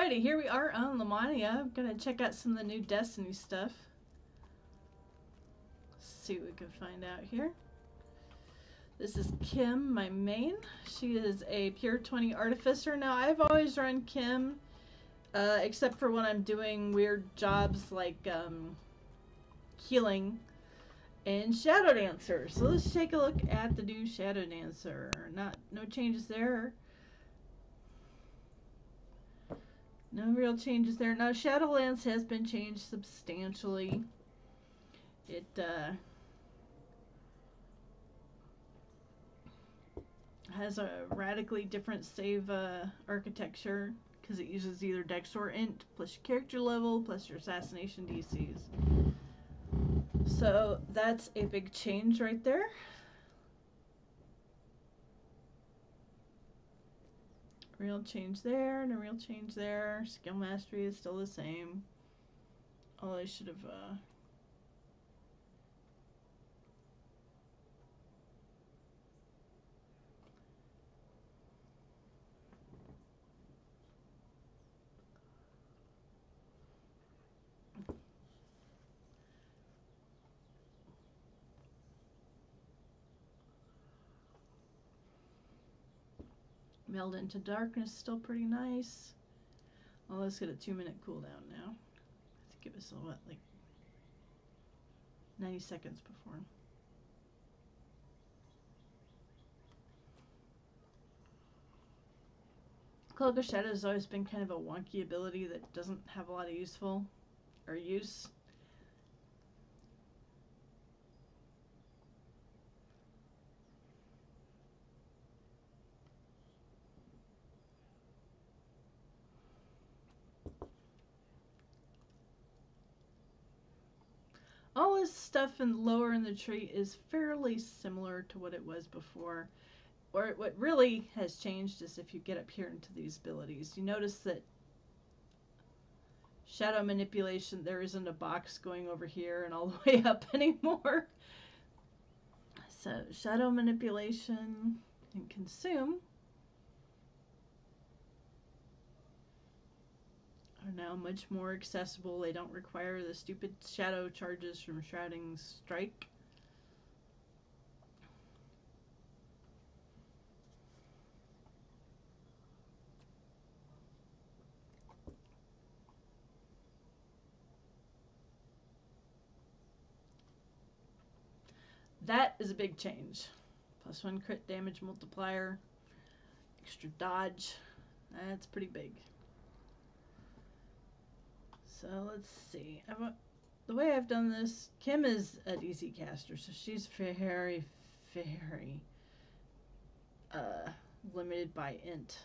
Alrighty, here we are on Lamannia. I'm gonna check out some of the new Destiny stuff. See what we can find out here. This is Kim, my main. She is a pure 20 artificer. Now, I've always run Kim, except for when I'm doing weird jobs like healing and Shadow Dancer. So let's take a look at the new Shadow Dancer. No changes there. No real changes there. Now, Shadowlands has been changed substantially. It has a radically different save architecture because it uses either Dex or Int plus your character level plus your assassination DCs. So that's a big change right there. Real change there, and a real change there. Skill mastery is still the same. Oh, I should have Meld into Darkness, still pretty nice. Well, let's get a 2-minute cooldown now. Let's give us what, like 90 seconds before. Cloak of Shadow has always been kind of a wonky ability that doesn't have a lot of use. All this stuff lower in the tree is fairly similar to what it was before. Or what really has changed is if you get up here into these abilities. You notice that Shadow Manipulation, there isn't a box going over here and all the way up anymore. So Shadow Manipulation and Consume are now much more accessible. They don't require the stupid shadow charges from Shrouding Strike. That is a big change. +1 crit damage multiplier, extra dodge. That's pretty big. So let's see. The way I've done this, Kim is a DC caster, so she's very, very limited by Int.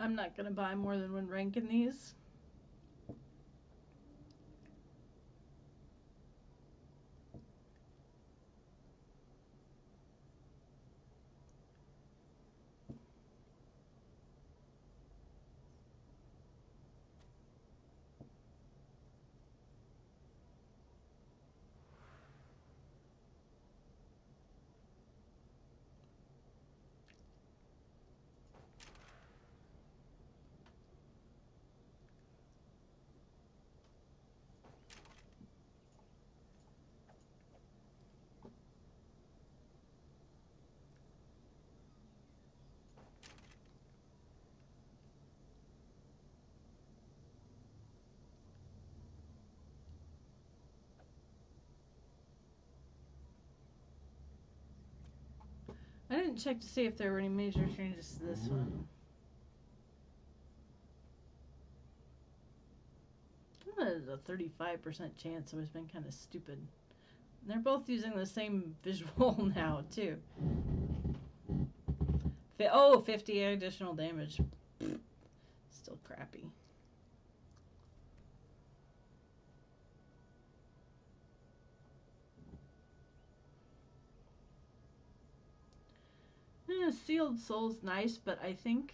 I'm not going to buy more than 1 rank in these. didn't check to see if there were any major changes to this one. There's a 35% chance. It would have been kind of stupid. And they're both using the same visual now, too. Oh, 50 additional damage. Still crappy. Sealed Soul's nice, but I think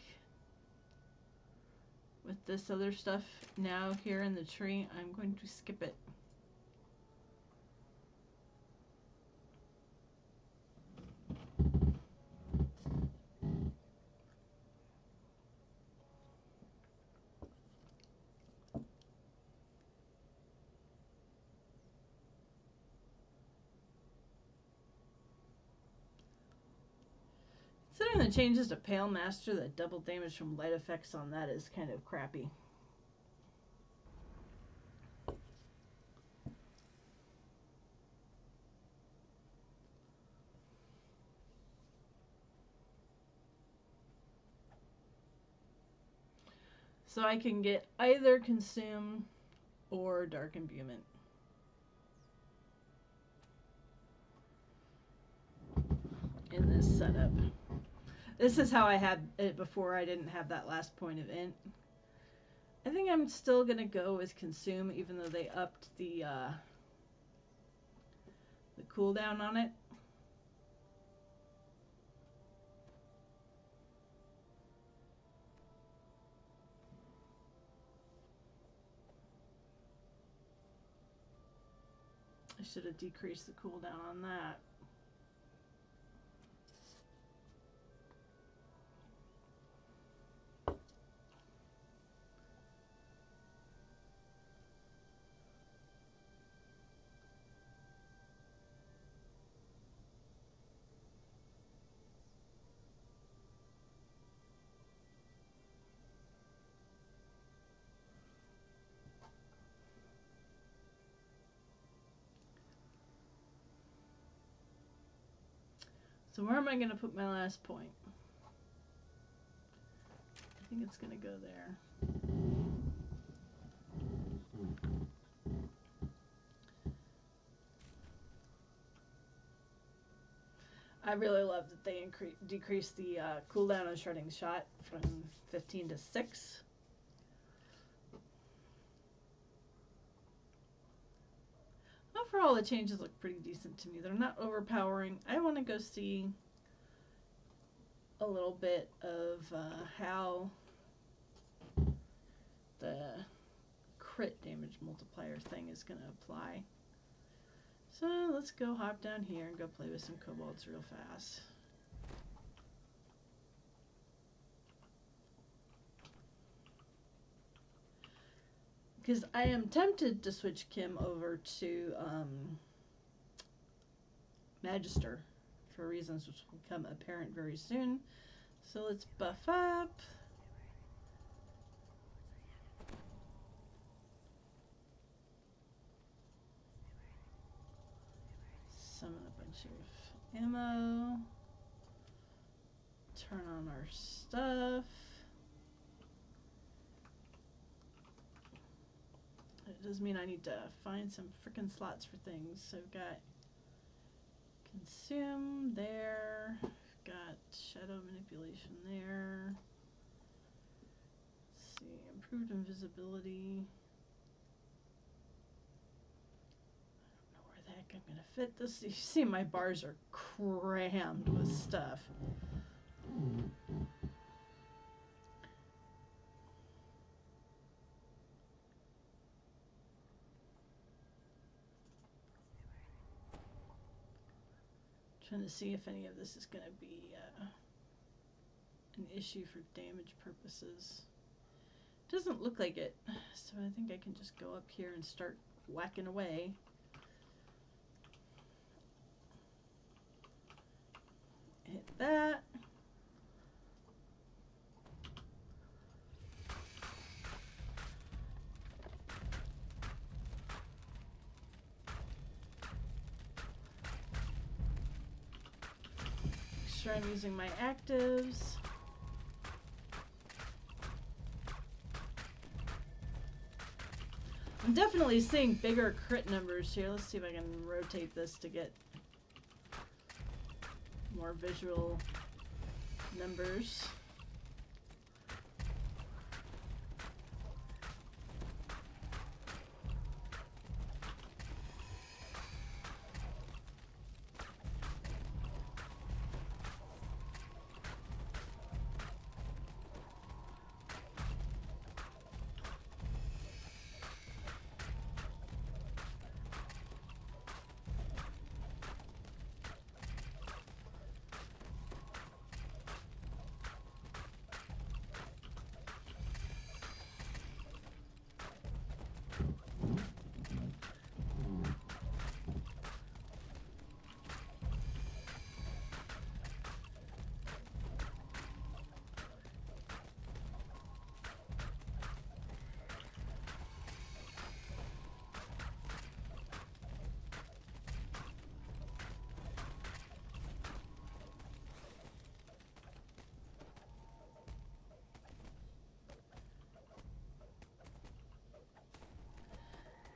with this other stuff now here in the tree, I'm going to skip it. Considering the changes to Pale Master, that double damage from light effects on that is kind of crappy. So I can get either Consume or Dark Imbuement. In this setup. This is how I had it before I didn't have that last point of int. I think I'm still going to go with Consume, even though they upped the cooldown on it. I should have decreased the cooldown on that. So where am I going to put my last point? I think it's going to go there. I really love that they decreased the cooldown on Shredding Shot from 15 to 6. Overall, the changes look pretty decent to me. They're not overpowering. I want to go see a little bit of how the crit damage multiplier thing is going to apply. So let's go hop down here and go play with some Cobalts real fast. Because I am tempted to switch Kim over to Magister for reasons which will become apparent very soon. So let's buff up. Summon a bunch of ammo. Turn on our stuff. It does mean I need to find some frickin' slots for things. So I've got Consume there. I've got Shadow Manipulation there. Let's see, Improved Invisibility. I don't know where the heck I'm gonna fit this. You see my bars are crammed with stuff. Trying to see if any of this is going to be an issue for damage purposes. Doesn't look like it, so I think I can just go up here and start whacking away. Hit that. sure I'm using my actives. I'm definitely seeing bigger crit numbers here. Let's see if I can rotate this to get more visual numbers.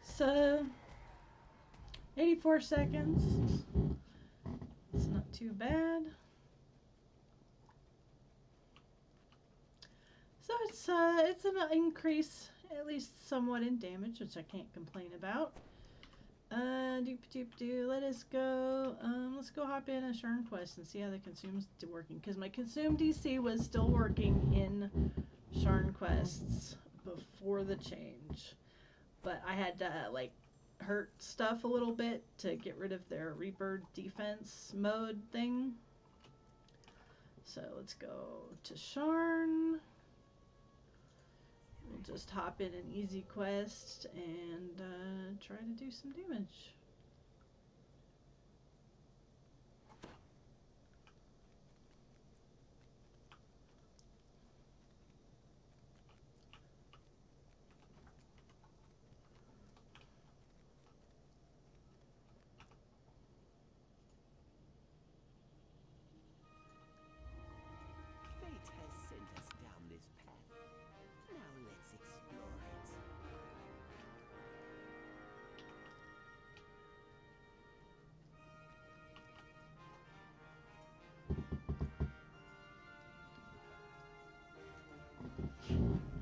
So 84 seconds. It's not too bad. So it's an increase, at least somewhat in damage, which I can't complain about. Let us go. Let's go hop in a Sharn quest and see how the consume's working, because my consume DC was still working in Sharn quests before the change, but I had to like hurt stuff a little bit to get rid of their Reaper defense mode thing. So let's go to Sharn. We'll just hop in an easy quest and try to do some damage.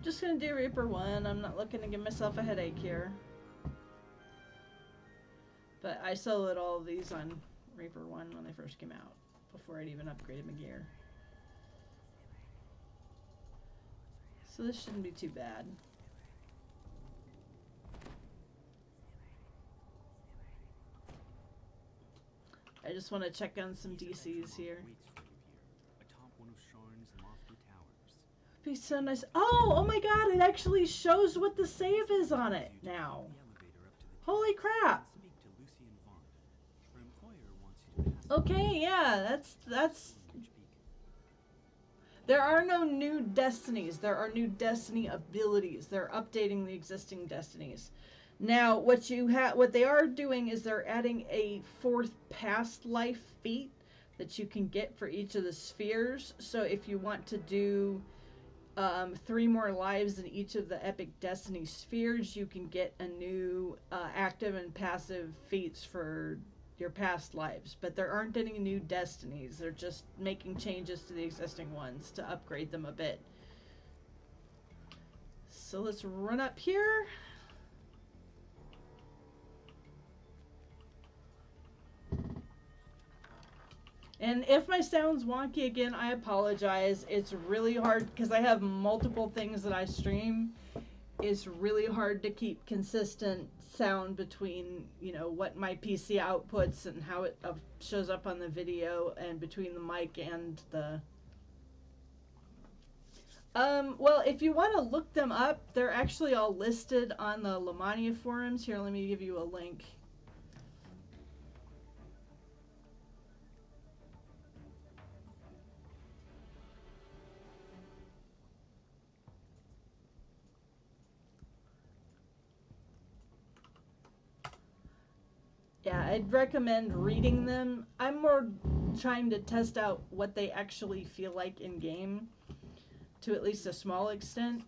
Just gonna do Reaper 1. I'm not looking to give myself a headache here. But I soloed all of these on Reaper 1 when they first came out, before I'd even upgraded my gear. So this shouldn't be too bad. I just want to check on some DCs here. Be so nice. Oh my god, it actually shows what the save is on it now. Holy crap. Okay, yeah, that's there are no new destinies. There are new destiny abilities. They're updating the existing destinies. Now, what they are doing is they're adding a 4th past life feat that you can get for each of the spheres. So if you want to do 3 more lives in each of the epic destiny spheres, you can get a new active and passive feats for your past lives. But there aren't any new destinies. They're just making changes to the existing ones to upgrade them a bit. So let's run up here. And if my sound's wonky again, I apologize. It's really hard because I have multiple things that I stream. It's really hard to keep consistent sound between, you know, what my PC outputs and how it shows up on the video, and between the mic and the... well, if you want to look them up, they're actually all listed on the Lamannia forums. Here, let me give you a link. Yeah, I'd recommend reading them. I'm more trying to test out what they actually feel like in game, to at least a small extent.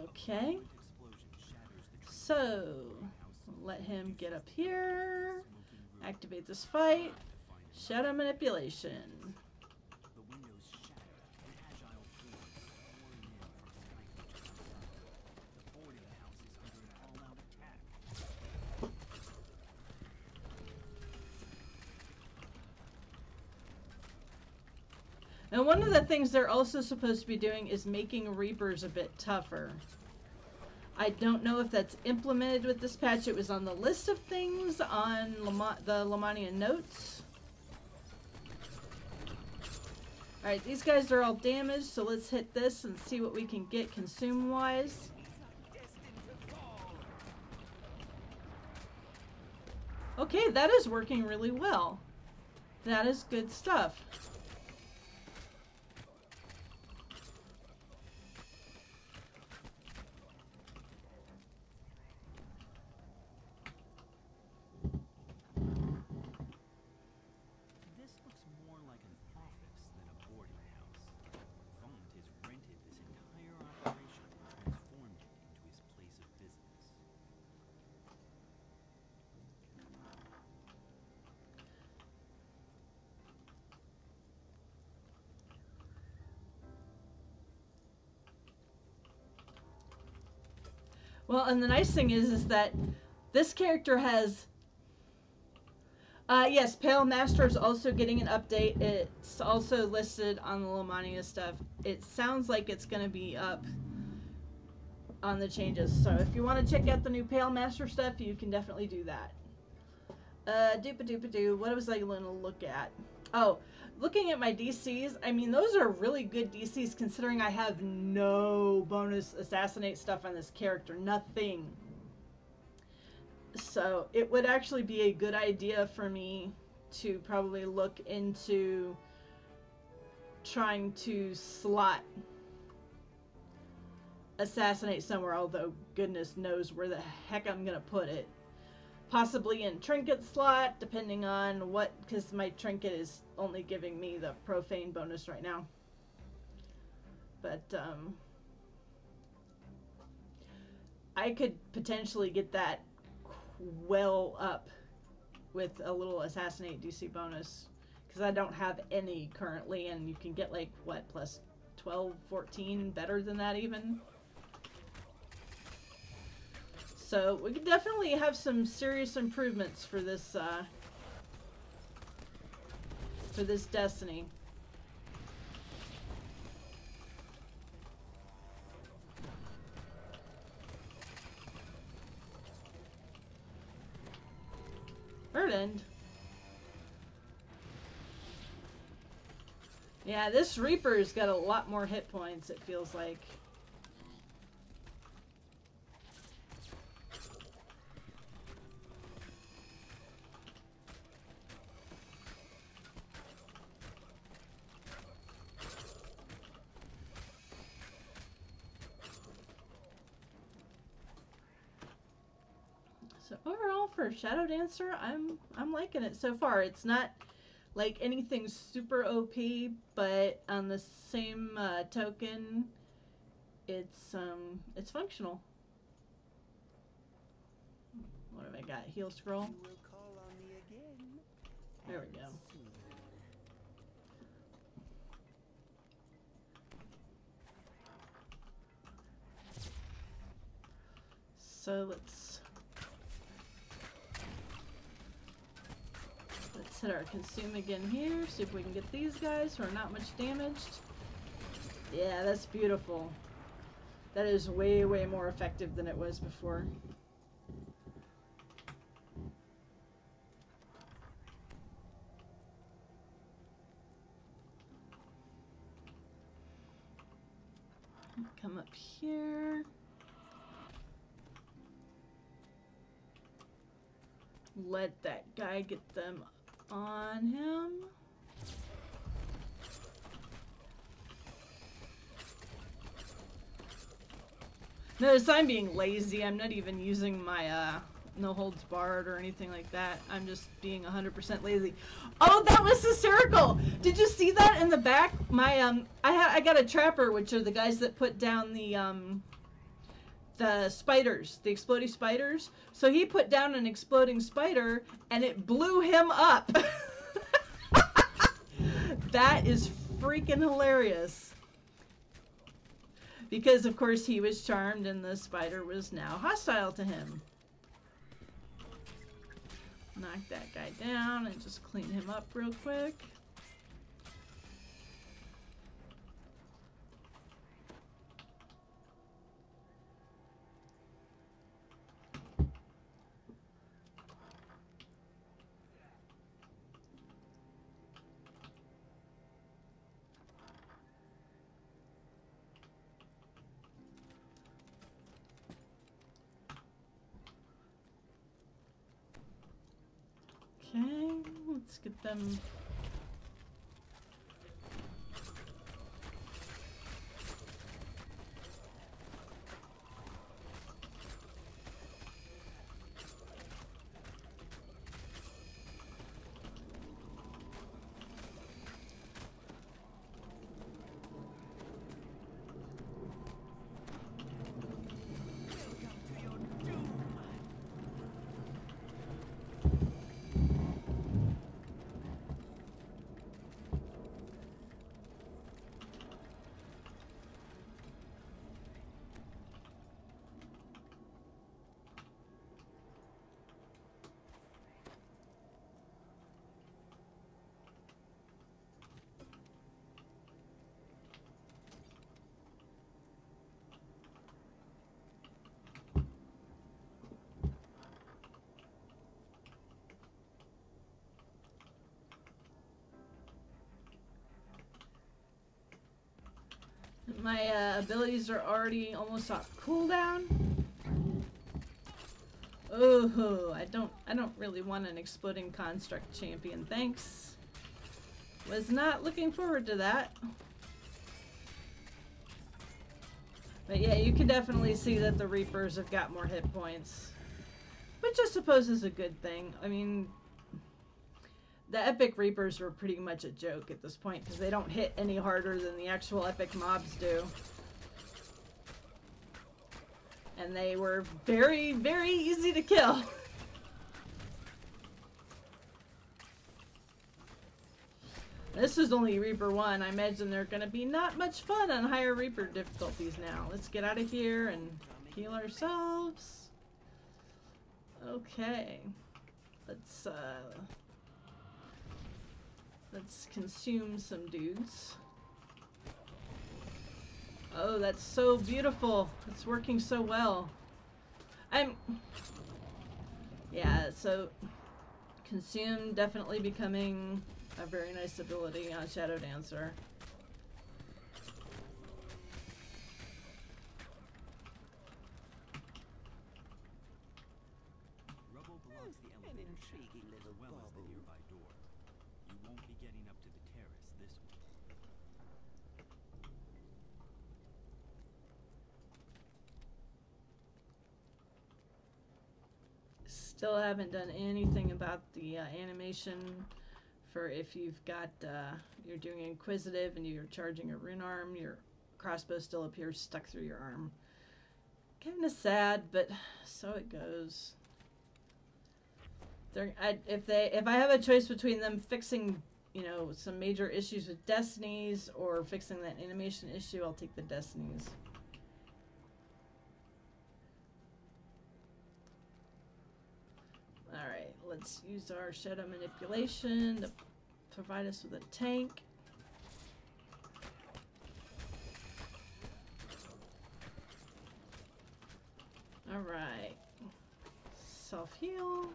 Okay. So, let him get up here. Activate this fight. Shadow manipulation. And one of the things they're also supposed to be doing is making Reapers a bit tougher. I don't know if that's implemented with this patch. It was on the list of things on the Lamannia notes. Alright, these guys are all damaged, so let's hit this and see what we can get consume-wise. Okay, that is working really well. That is good stuff. Well, and the nice thing is that this character has, yes, Pale Master is also getting an update. It's also listed on the Lamannia stuff. It sounds like it's going to be up on the changes. So if you want to check out the new Pale Master stuff, you can definitely do that. Doopa-doopa-doo, what was I going to look at? Oh, looking at my DCs, I mean, those are really good DCs considering I have no bonus assassinate stuff on this character. Nothing. So it would actually be a good idea for me to probably look into trying to slot assassinate somewhere, although goodness knows where the heck I'm going to put it. Possibly in trinket slot, depending on what, because my trinket is only giving me the profane bonus right now. But I could potentially get that well up with a little assassinate DC bonus, because I don't have any currently, and you can get like what, plus 12, 14, better than that even. So we could definitely have some serious improvements for this Destiny. Burdened. Yeah, this Reaper's got a lot more hit points, it feels like. So overall for Shadow Dancer, I'm liking it so far. It's not like anything super OP, but on the same token, it's functional. What have I got? Heal scroll. There we go. So let's hit our consume again here, see if we can get these guys who are not much damaged. Yeah, that's beautiful. That is way, way more effective than it was before. Come up here. Let that guy get them on him. Notice I'm being lazy. I'm not even using my no holds barred or anything like that. I'm just being 100% lazy. Oh, that was hysterical! Did you see that in the back? My I got a trapper, which are the guys that put down the spiders, the exploding spiders. So he put down an exploding spider, and it blew him up. That is freaking hilarious. Because, of course, he was charmed and the spider was now hostile to him. Knock that guy down and just clean him up real quick. Okay, let's get them. My abilities are already almost off cooldown. Oh, I don't really want an exploding construct champion. Thanks. Was not looking forward to that. But yeah, you can definitely see that the Reapers have got more hit points, which I suppose is a good thing. I mean, the epic Reapers were pretty much a joke at this point because they don't hit any harder than the actual epic mobs do. And they were very, very easy to kill. This is only Reaper 1. I imagine they're going to be not much fun on higher Reaper difficulties now. Let's get out of here and heal ourselves. Okay. Let's consume some dudes. Oh, that's so beautiful. It's working so well. Yeah, so consume definitely becoming a very nice ability on Shadow Dancer. Rubble blocks the elevator shaft as well as the nearby door. You won't be getting up to the terrace this way. Still haven't done anything about the animation for if you've got, you're doing inquisitive and you're charging a rune arm, your crossbow still appears stuck through your arm. Kinda sad, but so it goes. If I have a choice between them fixing, you know, some major issues with Destinies or fixing that animation issue, I'll take the Destinies. Alright, let's use our Shadow Manipulation to provide us with a tank. Alright. Self-heal.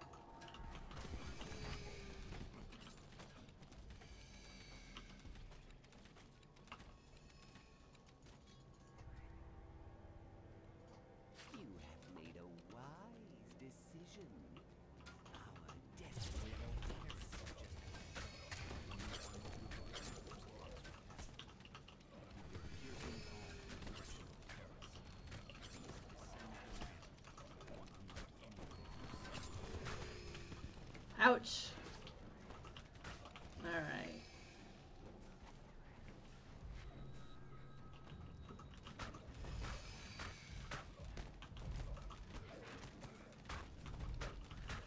Ouch. Alright.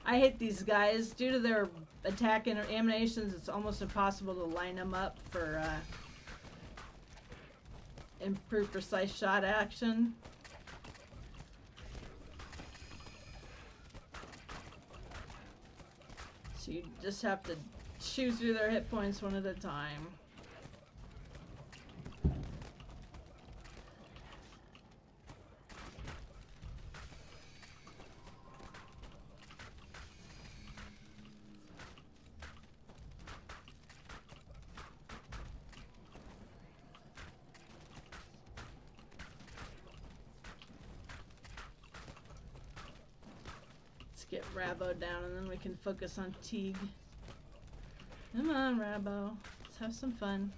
I hate these guys. Due to their attack animations, it's almost impossible to line them up for improved precise shot action. So you just have to shoot through their hit points one at a time. Get Rabo down and then we can focus on Teague. Come on, Rabo. Let's have some fun.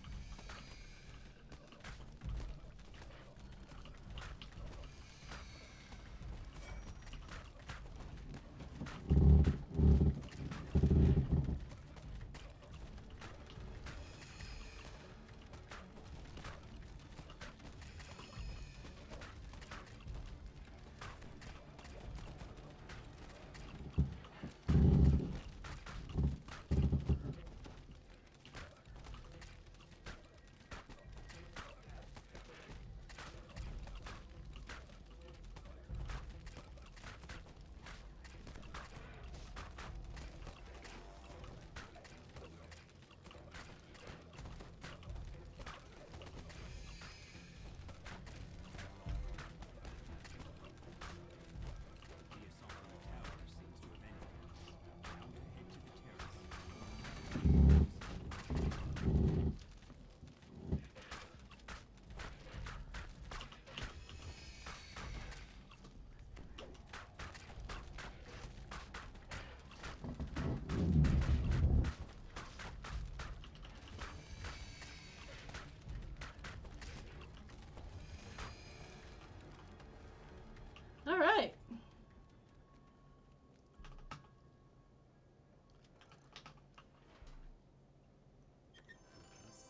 All right.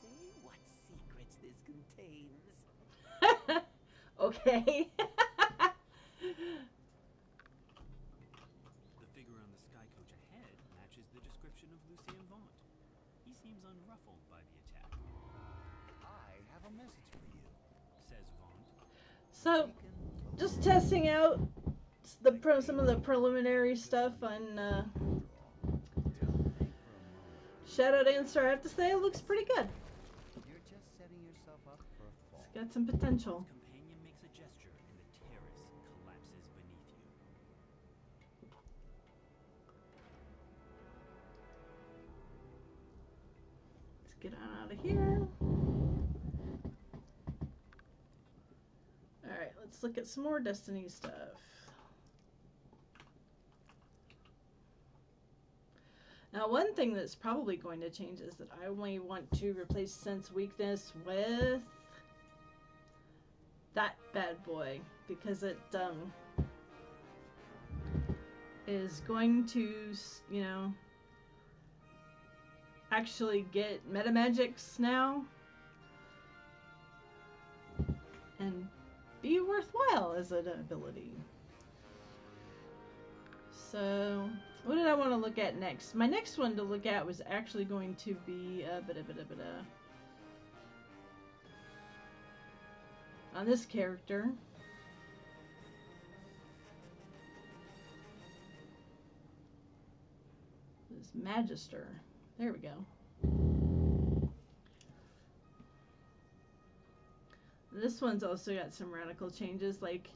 Say what secrets this contains. Okay. The figure on the sky coach ahead matches the description of Lucien Vaunt. He seems unruffled by the attack. I have a message for you, Says Vaunt. So, just testing out some of the preliminary stuff on Shadow Dancer. I have to say, it looks pretty good. You're just setting yourself up for a fall. It's got some potential. Companion makes a gesture and the terrace collapses beneath you. Let's get on out of here. Alright, let's look at some more Destiny stuff. Now, one thing that's probably going to change is that I only want to replace Sense Weakness with that bad boy, because it is going to, you know, actually get meta magics now and be worthwhile as an ability. So, what did I want to look at next? My next one to look at was actually going to be on this character. This Magister. There we go. This one's also got some radical changes, like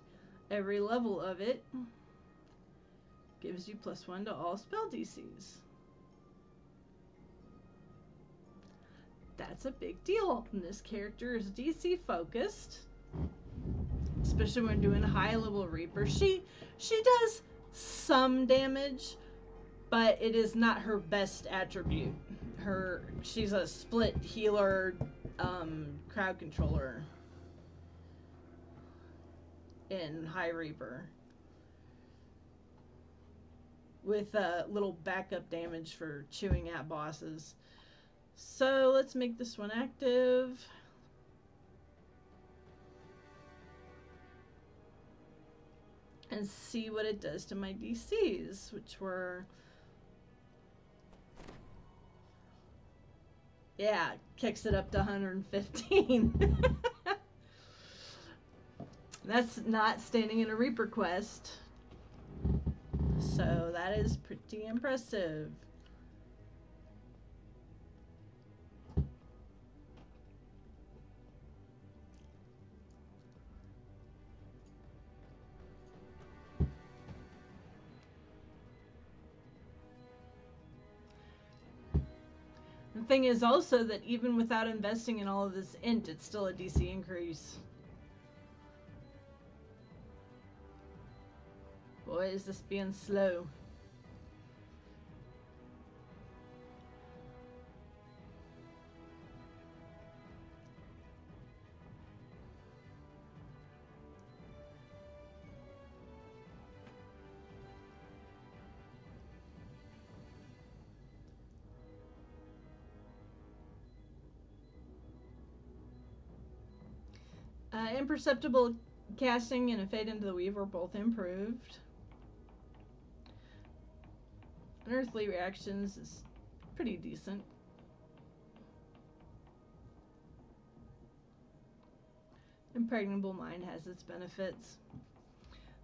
every level of it gives you +1 to all spell DCs. That's a big deal. And this character is DC focused, especially when doing a high level Reaper. She does some damage, but it is not her best attribute. She's a split healer, crowd controller in High Reaper, with little backup damage for chewing at bosses. So let's make this one active. And see what it does to my DCs, which were... Yeah, kicks it up to 115. That's not standing in a Reaper quest. So that is pretty impressive. The thing is also that even without investing in all of this int, it's still a DC increase. Boy, is this being slow. Imperceptible casting and a fade into the weave were both improved. Unearthly reactions is pretty decent. Impregnable mind has its benefits.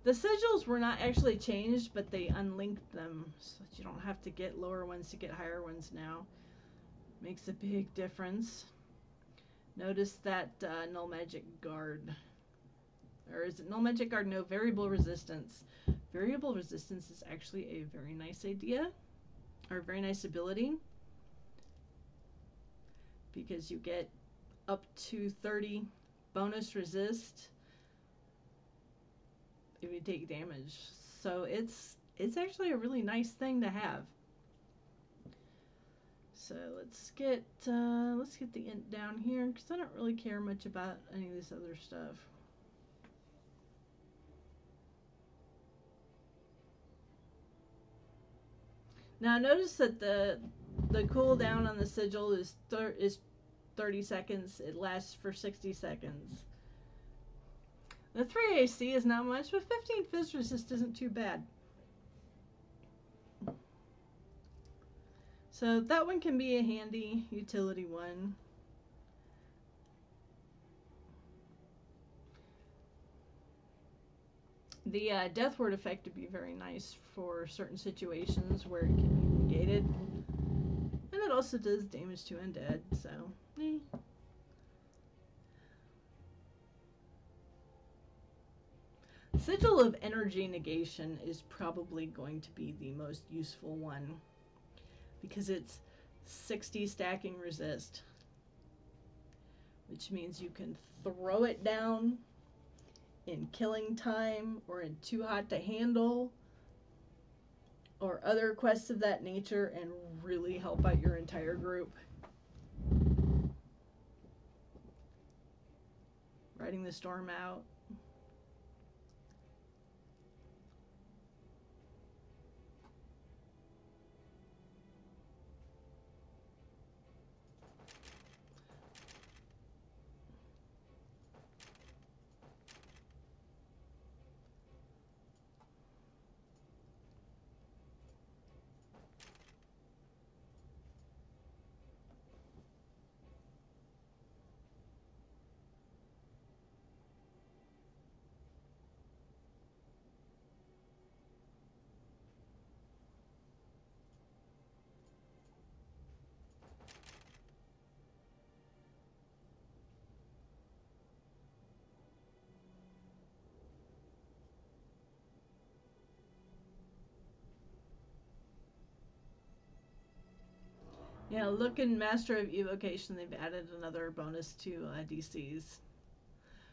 The sigils were not actually changed, but they unlinked them so that you don't have to get lower ones to get higher ones now. Makes a big difference. Notice that null magic guard. Or is it null magic guard? No, variable resistance. Variable resistance is actually a very nice idea. Or a very nice ability. Because you get up to 30 bonus resist if you take damage. So it's actually a really nice thing to have. So let's get the int down here because I don't really care much about any of this other stuff. Now notice that the cooldown on the sigil is 30 seconds. It lasts for 60 seconds. The 3 AC is not much, but 15 fizz resist isn't too bad. So that one can be a handy utility one. The death word effect would be very nice for certain situations where it can be negated. And it also does damage to undead, so Sigil of Energy Negation is probably going to be the most useful one. Because it's 60 stacking resist, which means you can throw it down in killing time or in too hot to handle or other quests of that nature and really help out your entire group. Riding the storm out. Yeah, look in Master of Evocation, they've added another bonus to DCs.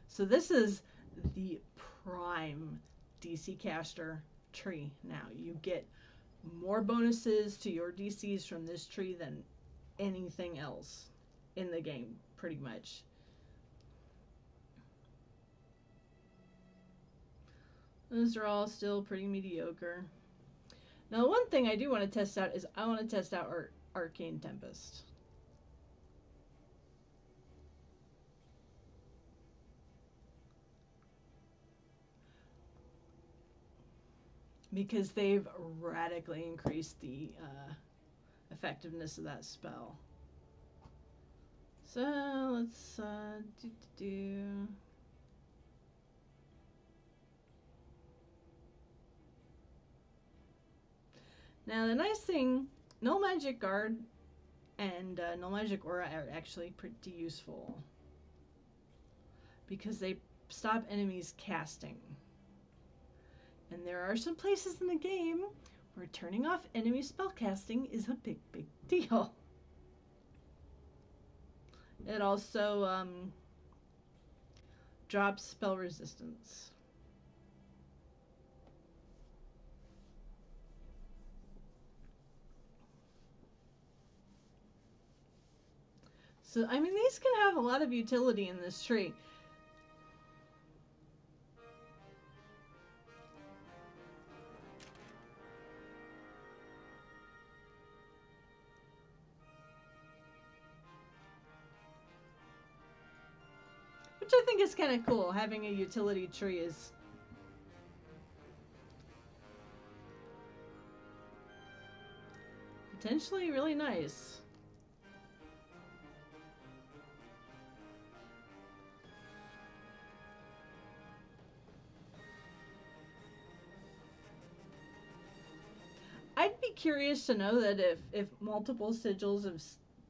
So this is the prime DC caster tree now. You get more bonuses to your DCs from this tree than anything else in the game, pretty much. Those are all still pretty mediocre. Now, one thing I do want to test out is I want to test out Arcane Tempest. Because they've radically increased the effectiveness of that spell. So let's do. Now the nice thing, Null Magic Guard and Null Magic Aura are actually pretty useful because they stop enemies casting. And there are some places in the game where turning off enemy spellcasting is a big, big deal. It also drops spell resistance. So, I mean, these can have a lot of utility in this tree. Which I think is kind of cool. Having a utility tree is potentially really nice. I'd be curious to know that if multiple sigils of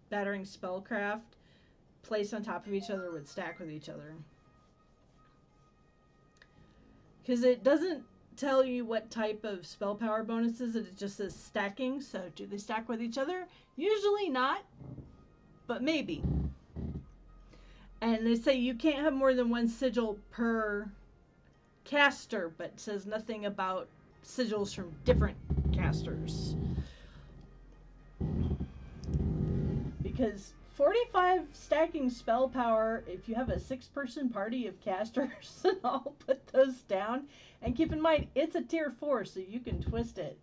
battering spellcraft placed on top of each other would stack with each other. Because it doesn't tell you what type of spell power bonuses, it just says stacking. So do they stack with each other? Usually not, but maybe. And they say you can't have more than one sigil per caster, but says nothing about sigils from different casters. Because 45 stacking spell power, if you have a 6-person party of casters, and I'll put those down. And keep in mind, it's a tier 4, so you can twist it.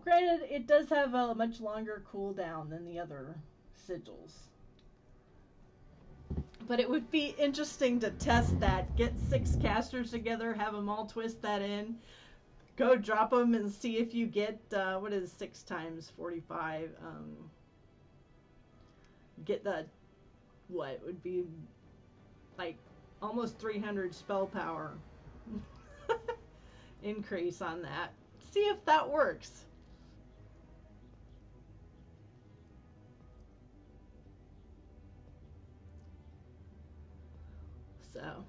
Granted, it does have a much longer cooldown than the other sigils. But it would be interesting to test that. Get 6 casters together, have them all twist that in. Go drop them and see if you get, what is 6 times 45? Get the, what would be like almost 300 spell power increase on that. See if that works. So.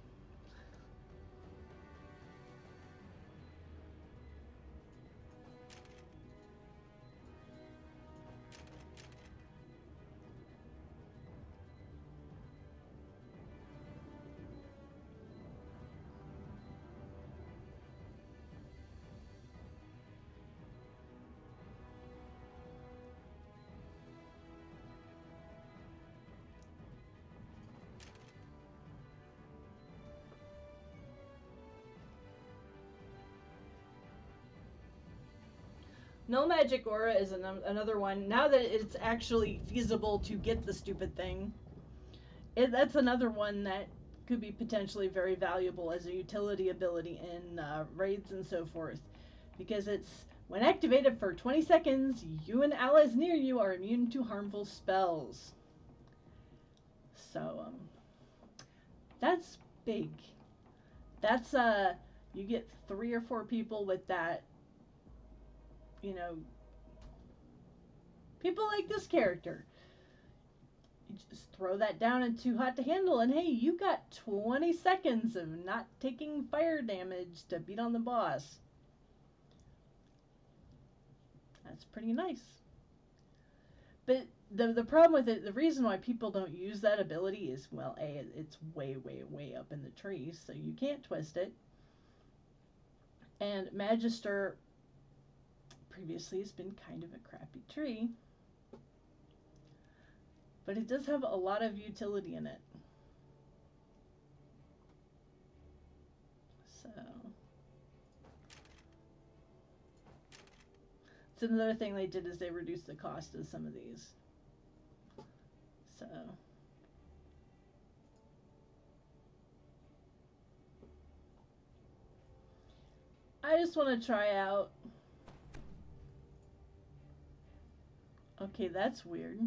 Null Magic Aura is another one. Now that it's actually feasible to get the stupid thing, that's another one that could be potentially very valuable as a utility ability in raids and so forth. Because it's, when activated for 20 seconds, you and allies near you are immune to harmful spells. So, that's big. That's, you get 3 or 4 people with that. You know, people like this character. You just throw that down in Too Hot to Handle, and hey, you got 20 seconds of not taking fire damage to beat on the boss. That's pretty nice. But the problem with it, the reason why people don't use that ability is, well, A, it's way, way, way up in the tree, so you can't twist it. And Magister previously has been kind of a crappy tree, but it does have a lot of utility in it. So So another thing they did is they reduced the cost of some of these. So I just want to try out. Okay, that's weird.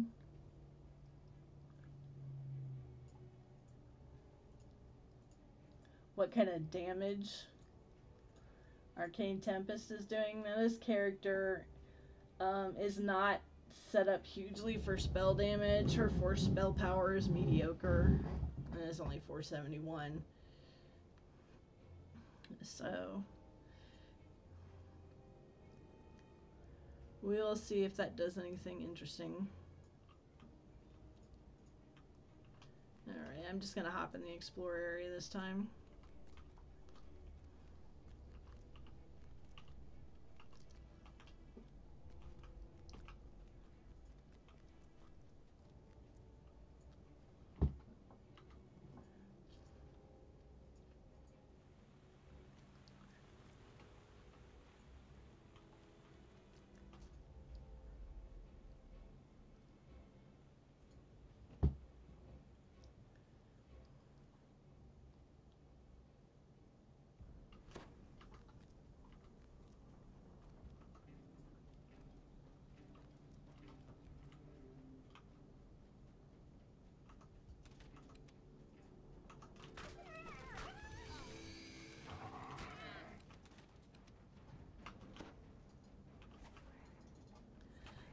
What kind of damage Arcane Tempest is doing. Now this character is not set up hugely for spell damage. Her force spell power is mediocre, and it's only 471. So we'll see if that does anything interesting. Alright, I'm just gonna hop in the Explorer area this time.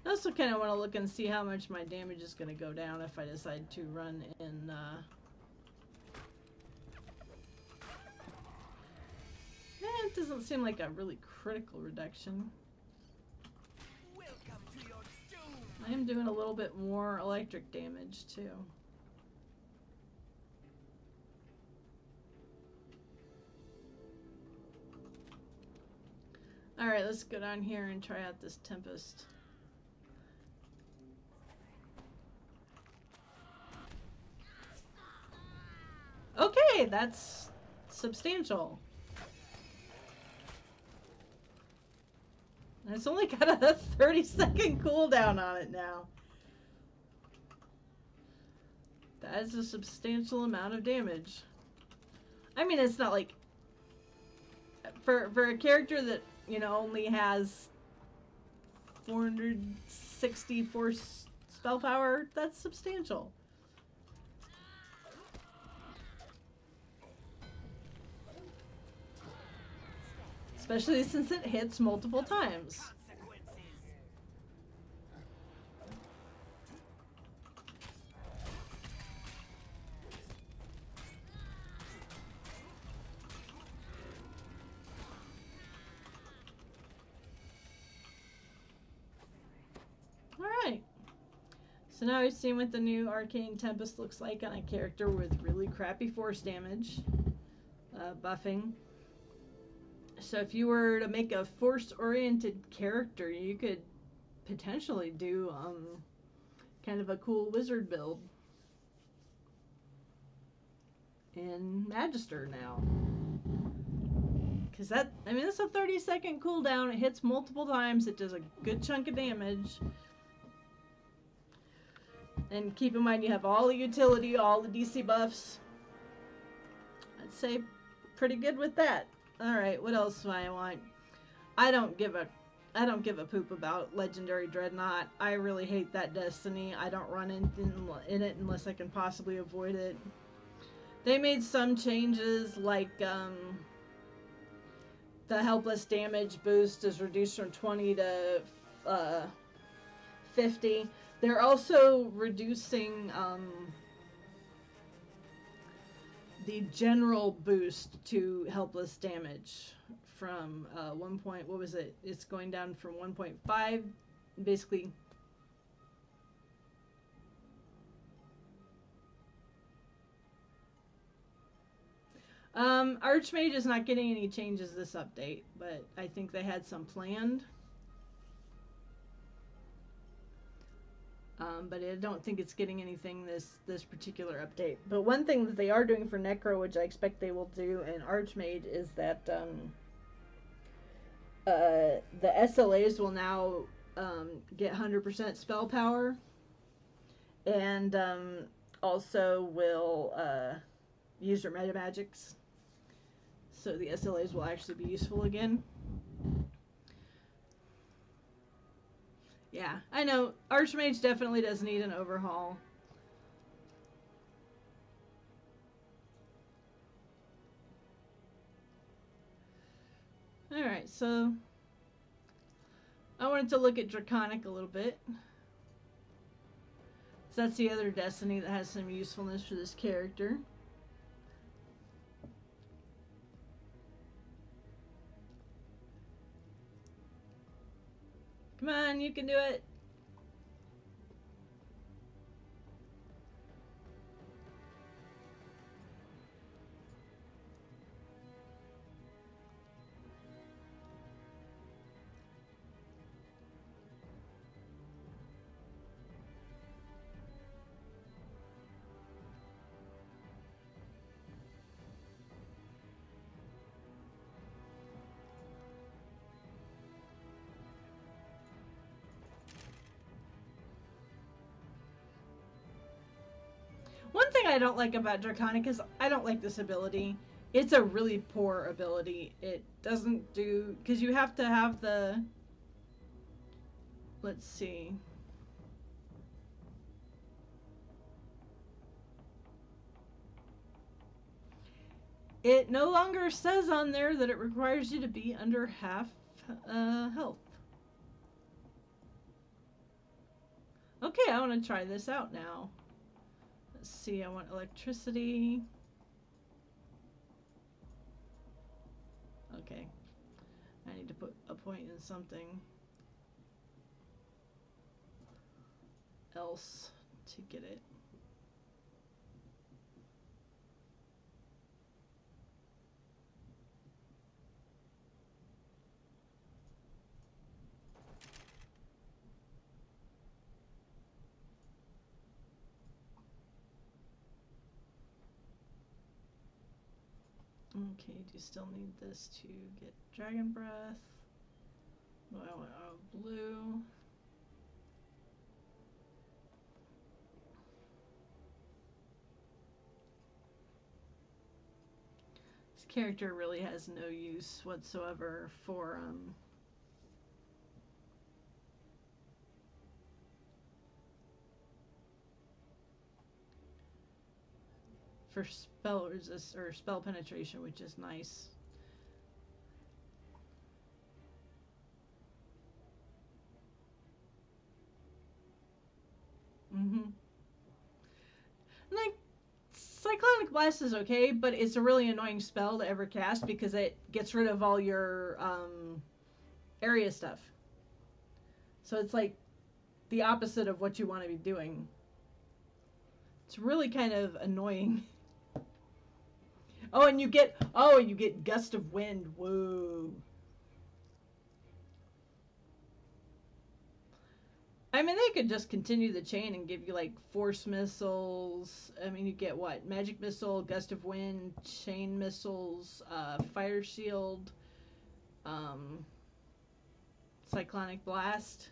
I also kind of want to look and see how much my damage is going to go down if I decide to run in it doesn't seem like a really critical reduction. Welcome to your doom. I am doing a little bit more electric damage too. Alright, let's go down here and try out this Tempest. Okay, that's substantial. And it's only got a 30-second cooldown on it now. That is a substantial amount of damage. I mean, it's not like for a character that, you know, only has 464 spell power, that's substantial. Especially since it hits multiple times. Alright. So now we've seen what the new Arcane Tempest looks like on a character with really crappy force damage. Buffing. So if you were to make a force-oriented character, you could potentially do kind of a cool wizard build in Magister now. Because that, I mean, that's a 30-second cooldown. It hits multiple times. It does a good chunk of damage. And keep in mind, you have all the utility, all the DC buffs. I'd say pretty good with that. Alright, what else do I want? I don't give a poop about Legendary Dreadnought. I really hate that destiny. I don't run in it unless I can possibly avoid it. They made some changes, like the helpless damage boost is reduced from 20 to 50. They're also reducing the general boost to helpless damage from what was it? It's going down from 1.5, basically. Archmage is not getting any changes this update, but I think they had some planned. But I don't think it's getting anything this particular update. But one thing that they are doing for Necro, which I expect they will do in Archmage, is that the SLAs will now get 100% spell power, and also will use your meta magics. So the SLAs will actually be useful again. Yeah, I know. Archmage definitely does need an overhaul. Alright, so I wanted to look at Draconic a little bit. So that's the other destiny that has some usefulness for this character. Come on, you can do it. One thing I don't like about Draconic is I don't like this ability. It's a really poor ability. It doesn't do... Because you have to have the... Let's see. It no longer says on there that it requires you to be under half health. Okay, I want to try this out now. Let's see, I want electricity. Okay. I need to put a point in something else to get it. Okay, do you still need this to get Dragon Breath? No, I want blue. This character really has no use whatsoever for spell resist or spell penetration, which is nice. Like, Cyclonic Blast is okay, but it's a really annoying spell to ever cast because it gets rid of all your area stuff. So it's like the opposite of what you want to be doing. It's really kind of annoying. Oh, and you get Gust of Wind. Whoa. I mean, they could just continue the chain and give you like Force Missiles. I mean, you get what? Magic Missile, Gust of Wind, Chain Missiles, Fire Shield, Cyclonic Blast.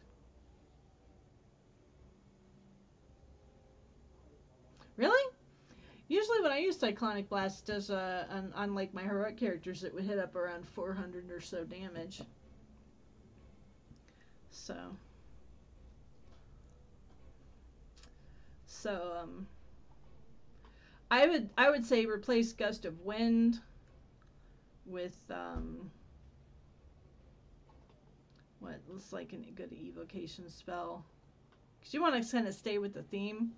Really? Usually when I use Cyclonic Blast, does unlike my heroic characters, it would hit up around 400 or so damage. So I would say replace Gust of Wind with what looks like a good evocation spell, because you want to kind of stay with the theme.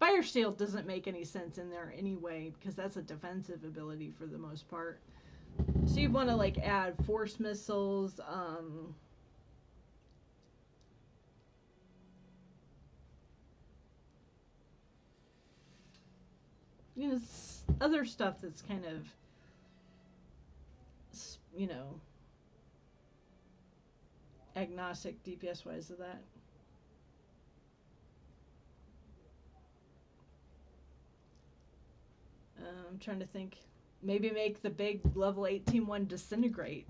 Fire Shield doesn't make any sense in there anyway, because that's a defensive ability for the most part. So you want to like add Force Missiles, you know, other stuff that's kind of, you know, agnostic DPS wise of that. I'm trying to think. maybe make the big level 18 one disintegrate.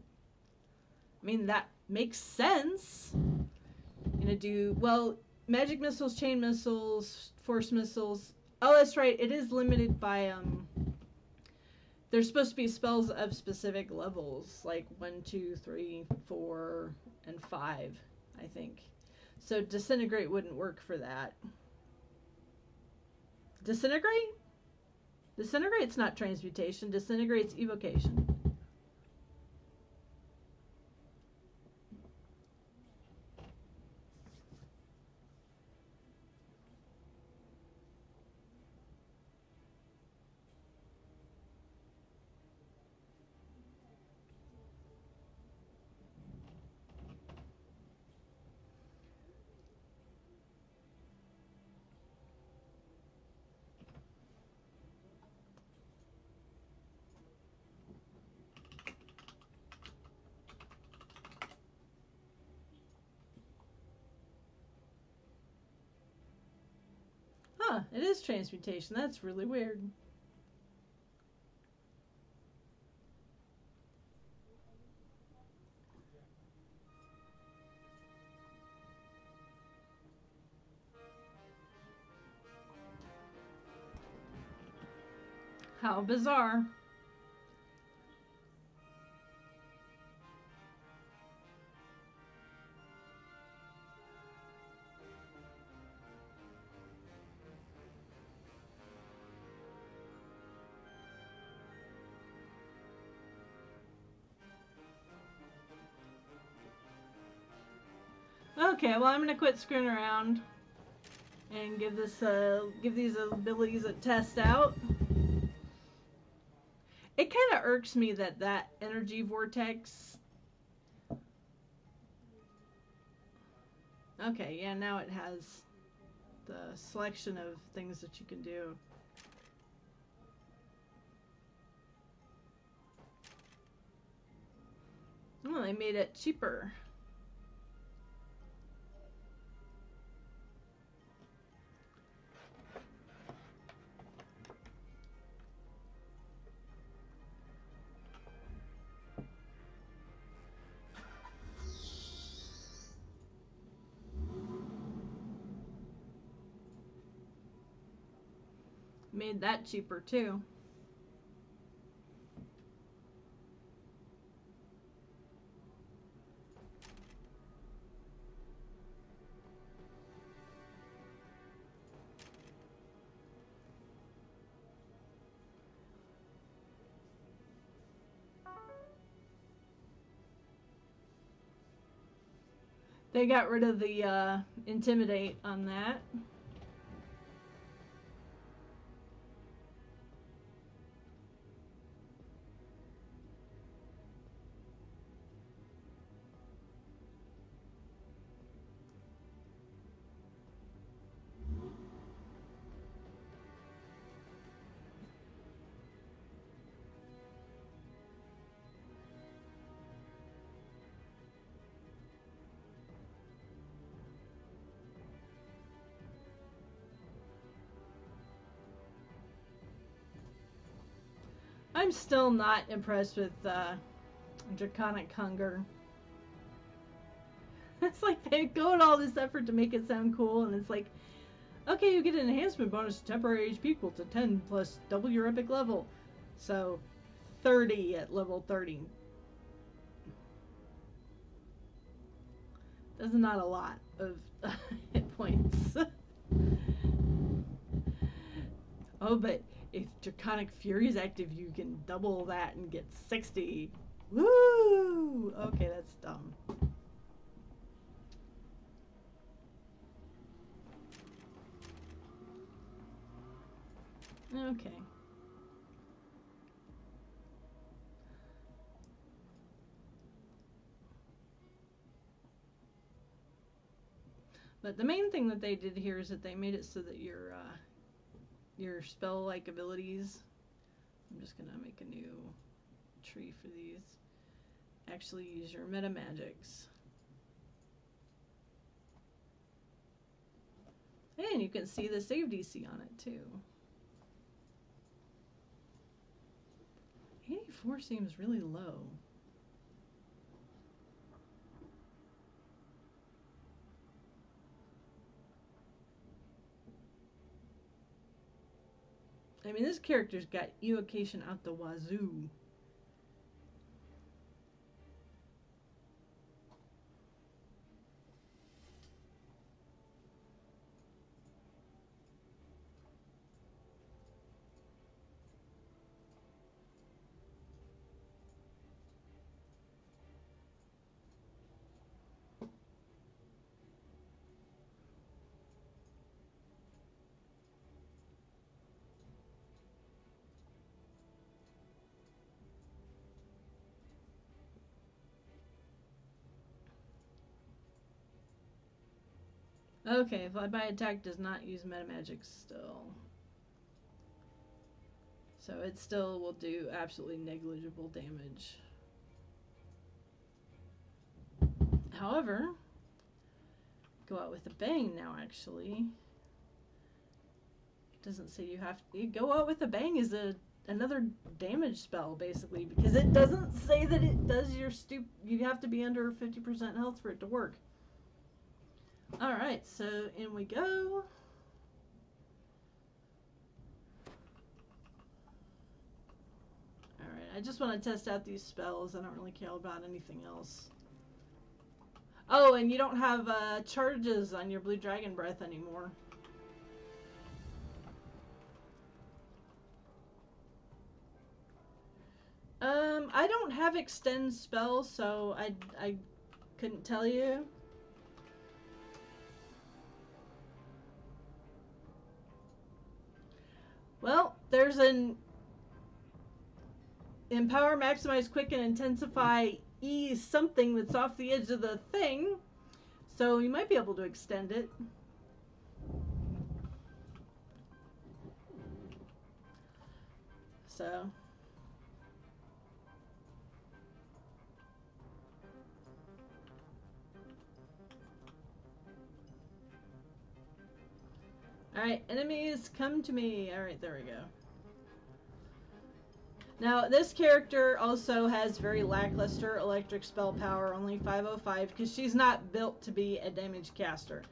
I mean, that makes sense. You're gonna do, well, magic missiles, chain missiles, force missiles. Oh, that's right. It is limited by, there's supposed to be spells of specific levels, like 1, 2, 3, 4, and 5, I think. So disintegrate wouldn't work for that. Disintegrate? Disintegrate's not transmutation. Disintegrate's evocation. Huh, it is transmutation. That's really weird. How bizarre. Okay, well, I'm gonna quit screwing around and give these abilities a test out. It kind of irks me that energy vortex. Okay, yeah, now it has the selection of things that you can do. Oh, they made it cheaper. Made that cheaper too. They got rid of the intimidate on that. I'm still not impressed with Draconic Hunger. It's like they go to all this effort to make it sound cool, and it's like, okay, you get an enhancement bonus, temporary HP equal to 10 plus double your epic level. So 30 at level 30. That's not a lot of hit points. Oh, but if Draconic Fury is active, you can double that and get 60. Woo! Okay, that's dumb. Okay. But the main thing that they did here is that they made it so that your spell-like abilities, I'm just gonna make a new tree for these, actually use your meta magics. And you can see the save DC on it too. 84 seems really low. I mean, this character's got evocation out the wazoo. Okay, flyby attack does not use metamagic still. So it still will do absolutely negligible damage. However, go out with a bang now actually. It doesn't say you have to. Go out with a bang is another damage spell basically, because it doesn't say that it does your you have to be under 50% health for it to work. Alright, so in we go. Alright, I just want to test out these spells. I don't really care about anything else. Oh, and you don't have charges on your Blue Dragon Breath anymore. I don't have extend spells, so I couldn't tell you. Well, there's an Empower, Maximize, Quicken, Intensify, Ease something that's off the edge of the thing. So you might be able to extend it. So. Alright, enemies, come to me. Alright, there we go. Now, this character also has very lackluster electric spell power, only 505, because she's not built to be a damage caster.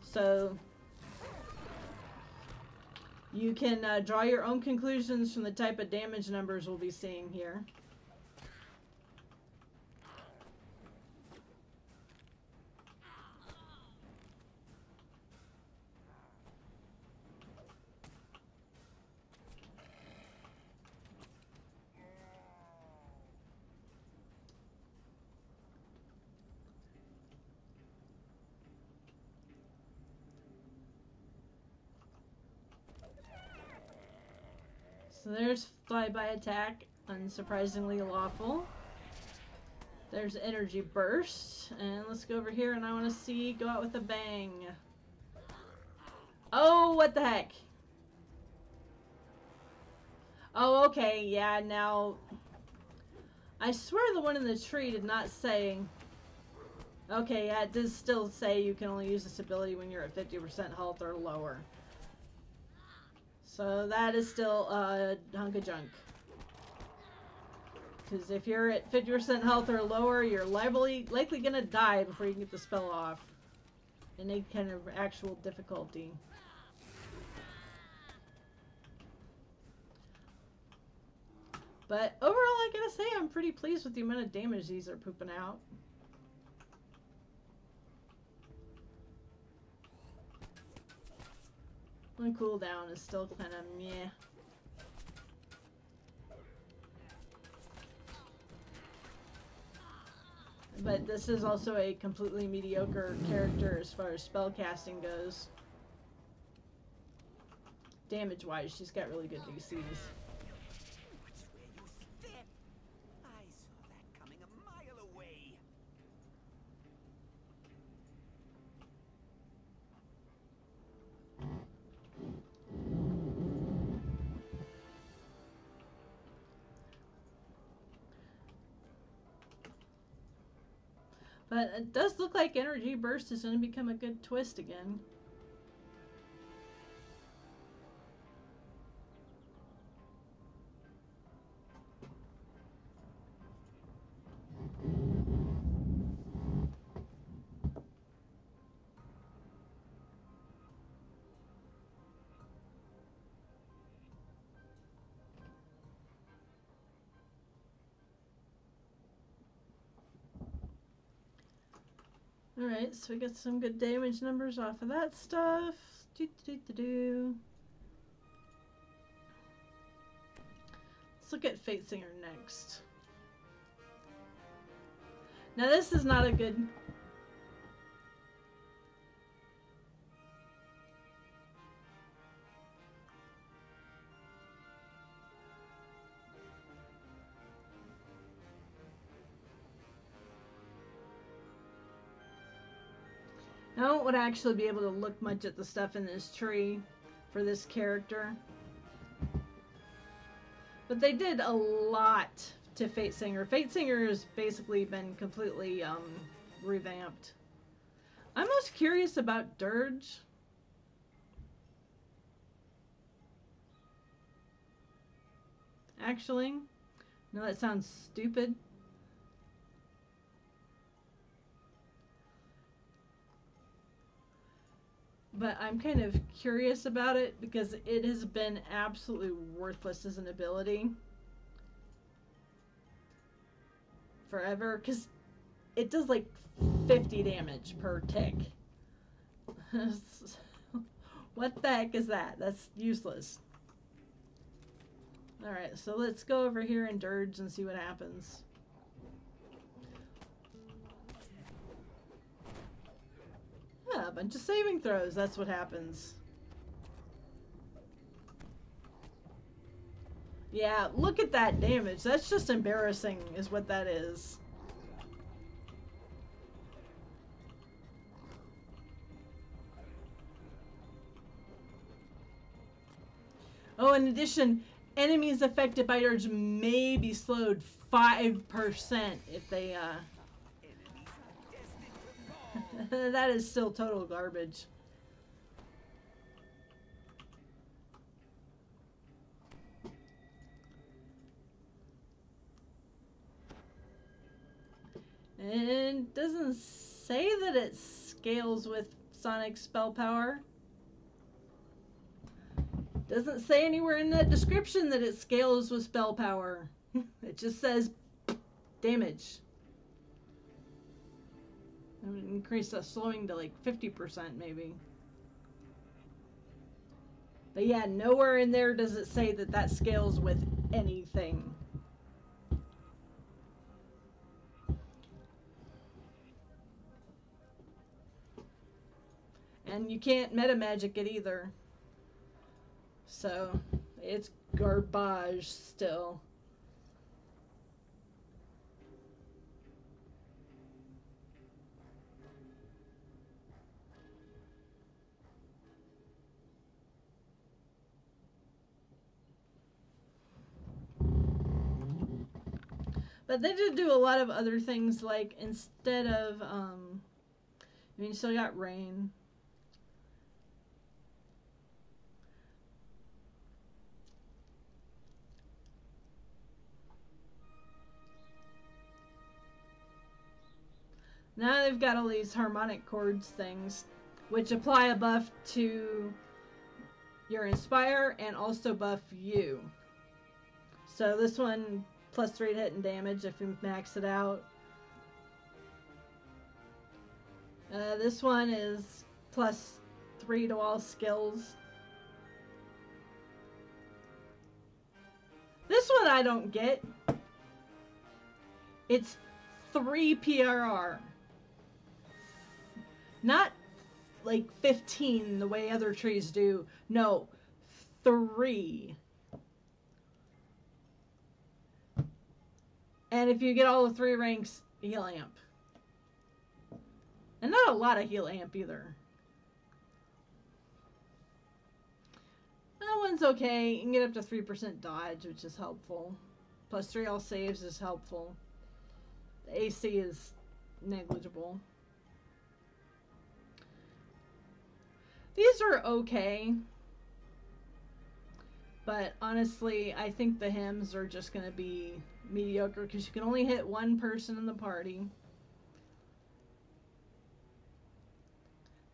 So, you can draw your own conclusions from the type of damage numbers we'll be seeing here. So there's flyby attack, unsurprisingly lawful. There's energy burst, and let's go over here and I want to see go out with a bang. Oh, what the heck? Oh, okay, yeah, now I swear the one in the tree did not say. Okay, yeah, it does still say you can only use this ability when you're at 50% health or lower. So that is still a hunk of junk. Because if you're at 50% health or lower, you're likely gonna die before you can get the spell off. In any kind of actual difficulty. But overall, I gotta say, I'm pretty pleased with the amount of damage these are pooping out. The cooldown is still kind of meh. But this is also a completely mediocre character as far as spell casting goes. Damage-wise, she's got really good DCs. Watch where you step. I saw that coming a mile away. But it does look like Energy Burst is going to become a good twist again. Alright, so we got some good damage numbers off of that stuff. Let's look at Fate Singer next. Now this is not a good... I don't actually be able to look much at the stuff in this tree for this character. But they did a lot to Fate Singer. Fate Singer has basically been completely revamped. I'm most curious about Dirge. Actually, no, that sounds stupid. But I'm kind of curious about it because it has been absolutely worthless as an ability forever, because it does like 50 damage per tick. What the heck is that? That's useless. Alright, so let's go over here and Dirge and see what happens. Yeah, a bunch of saving throws, that's what happens. Yeah, look at that damage. That's just embarrassing, is what that is. Oh, in addition, enemies affected by Dirge may be slowed 5% if they, that is still total garbage. And it doesn't say that it scales with Sonic spell power. Doesn't say anywhere in that description that it scales with spell power. It just says damage. I would increase the slowing to like 50% maybe. But yeah, nowhere in there does it say that that scales with anything. And you can't meta magic it either. So, it's garbage still. But they did do a lot of other things, like instead of, I mean, you still got rain. Now they've got all these harmonic chords things, which apply a buff to your Inspire and also buff you. So this one, +3 to hit and damage if you max it out. This one is +3 to all skills. This one I don't get. It's 3 PRR. Not like 15 the way other trees do. No, 3. And if you get all the 3 ranks, heal amp. And not a lot of heal amp either. That one's okay. You can get up to 3% dodge, which is helpful. +3 all saves is helpful. The AC is negligible. These are okay. But honestly, I think the hymns are just going to be mediocre because you can only hit one person in the party.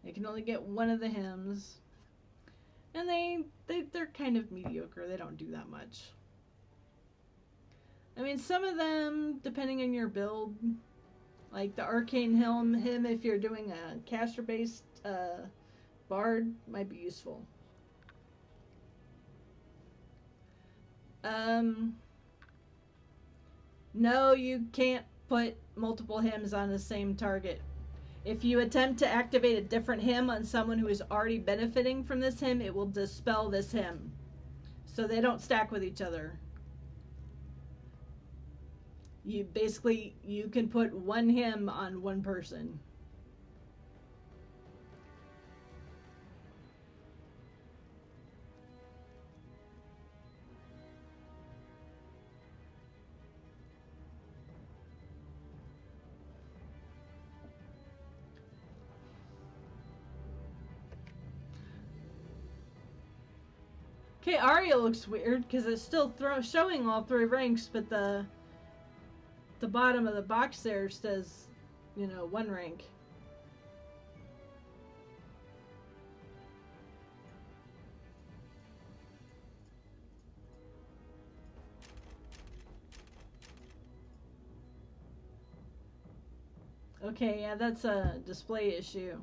You can only get one of the hymns. And they're kind of mediocre. They don't do that much. I mean, some of them, depending on your build, Like the Arcane him if you're doing a caster-based bard, might be useful. No, you can't put multiple hymns on the same target. If you attempt to activate a different hymn on someone who is already benefiting from this hymn, it will dispel this hymn. So they don't stack with each other. You can put one hymn on one person. Okay, Arya looks weird because it's still showing all three ranks, but the bottom of the box there says, you know, one rank. Okay, yeah, that's a display issue.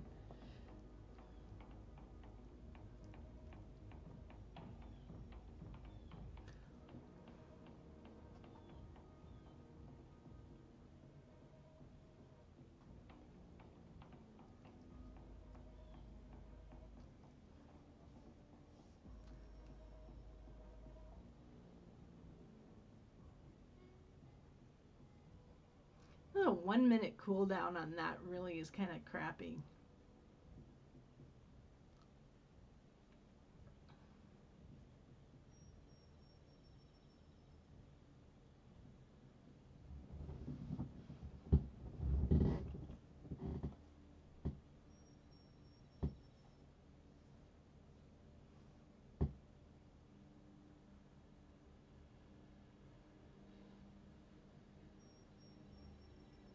A 1 minute cooldown on that really is kind of crappy.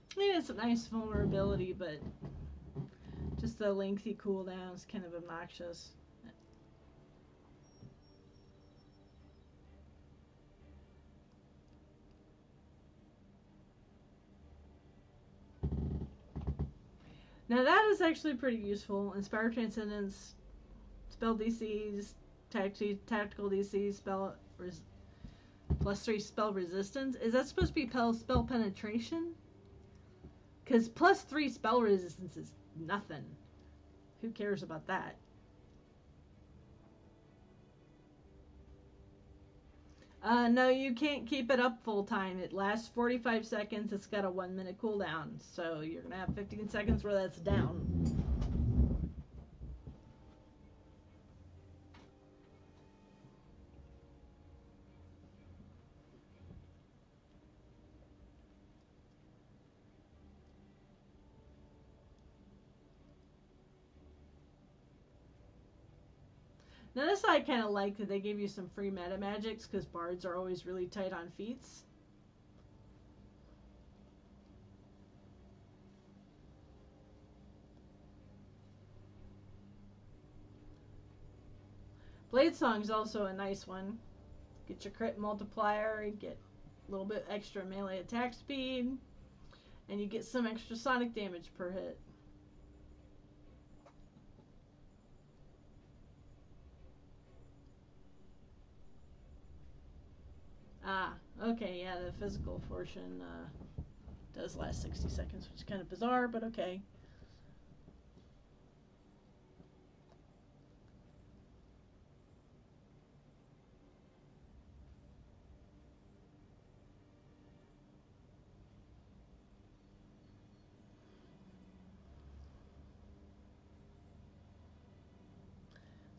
I mean, it's a nice vulnerability, but just the lengthy cooldown is kind of obnoxious. Now that is actually pretty useful. Inspire Transcendence, spell DCs, tactical DCs, plus 3 spell resistance. Is that supposed to be spell penetration? Because plus 3 spell resistance is nothing. Who cares about that? No, you can't keep it up full time. It lasts 45 seconds. It's got a 1 minute cooldown. So you're going to have 15 seconds where that's down. Now this I kind of like that they gave you some free meta magics because bards are always really tight on feats. Blade Song is also a nice one. Get your crit multiplier, you get a little bit extra melee attack speed, and you get some extra sonic damage per hit. Ah, okay, yeah, the physical portion does last 60 seconds, which is kind of bizarre, but okay.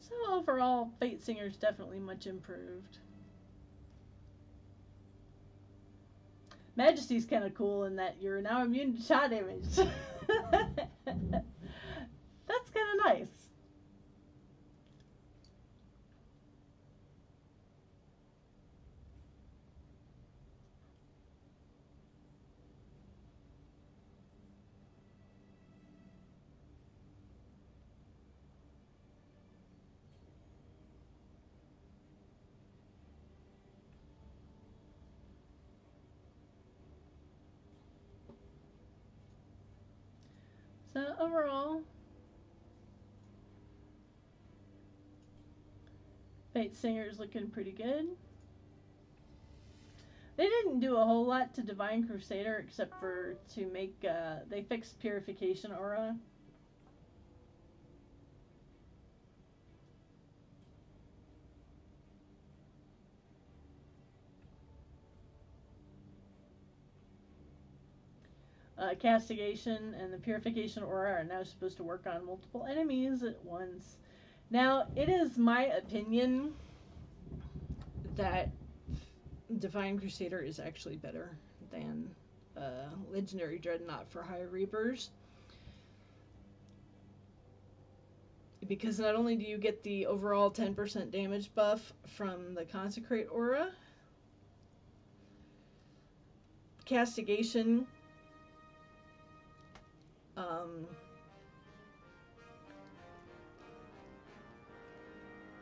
So overall, Fate Singer is definitely much improved. Majesty's kind of cool in that you're now immune to shot damage. That's kind of nice. So overall, Fate Singer's looking pretty good. They didn't do a whole lot to Divine Crusader except for to make, they fixed Purification Aura. Castigation and the Purification Aura are now supposed to work on multiple enemies at once. Now, it is my opinion that Divine Crusader is actually better than Legendary Dreadnought for High Reapers. Because not only do you get the overall 10% damage buff from the Consecrate Aura, Castigation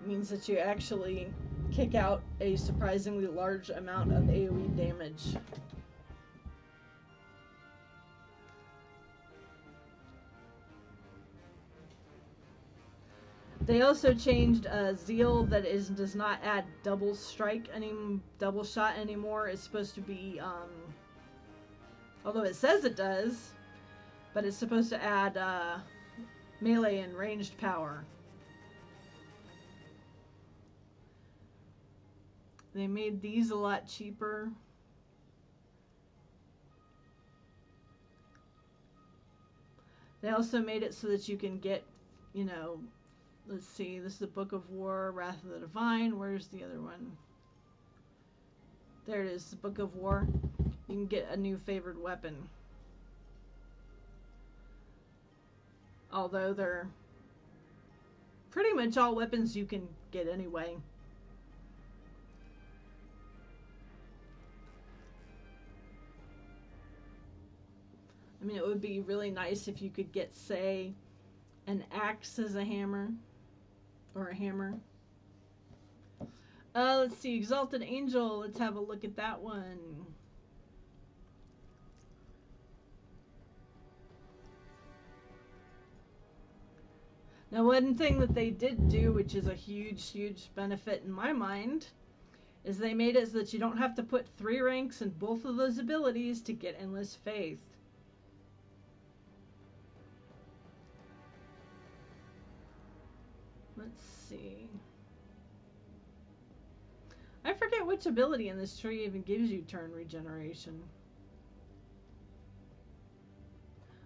means that you actually kick out a surprisingly large amount of AoE damage. They also changed Zeal that does not add double shot anymore. It's supposed to be, although it says it does, but it's supposed to add melee and ranged power. They made these a lot cheaper. They also made it so that you can get, you know, let's see, this is the Book of War, Wrath of the Divine. Where's the other one? There it is, the Book of War. You can get a new favored weapon. Although they're pretty much all weapons you can get anyway. I mean, it would be really nice if you could get, say, an axe as a hammer. Or a hammer. Let's see, Exalted Angel. Let's have a look at that one. Now, one thing that they did do, which is a huge, huge benefit in my mind, is they made it so that you don't have to put 3 ranks in both of those abilities to get Endless Faith. Let's see. I forget which ability in this tree even gives you turn regeneration.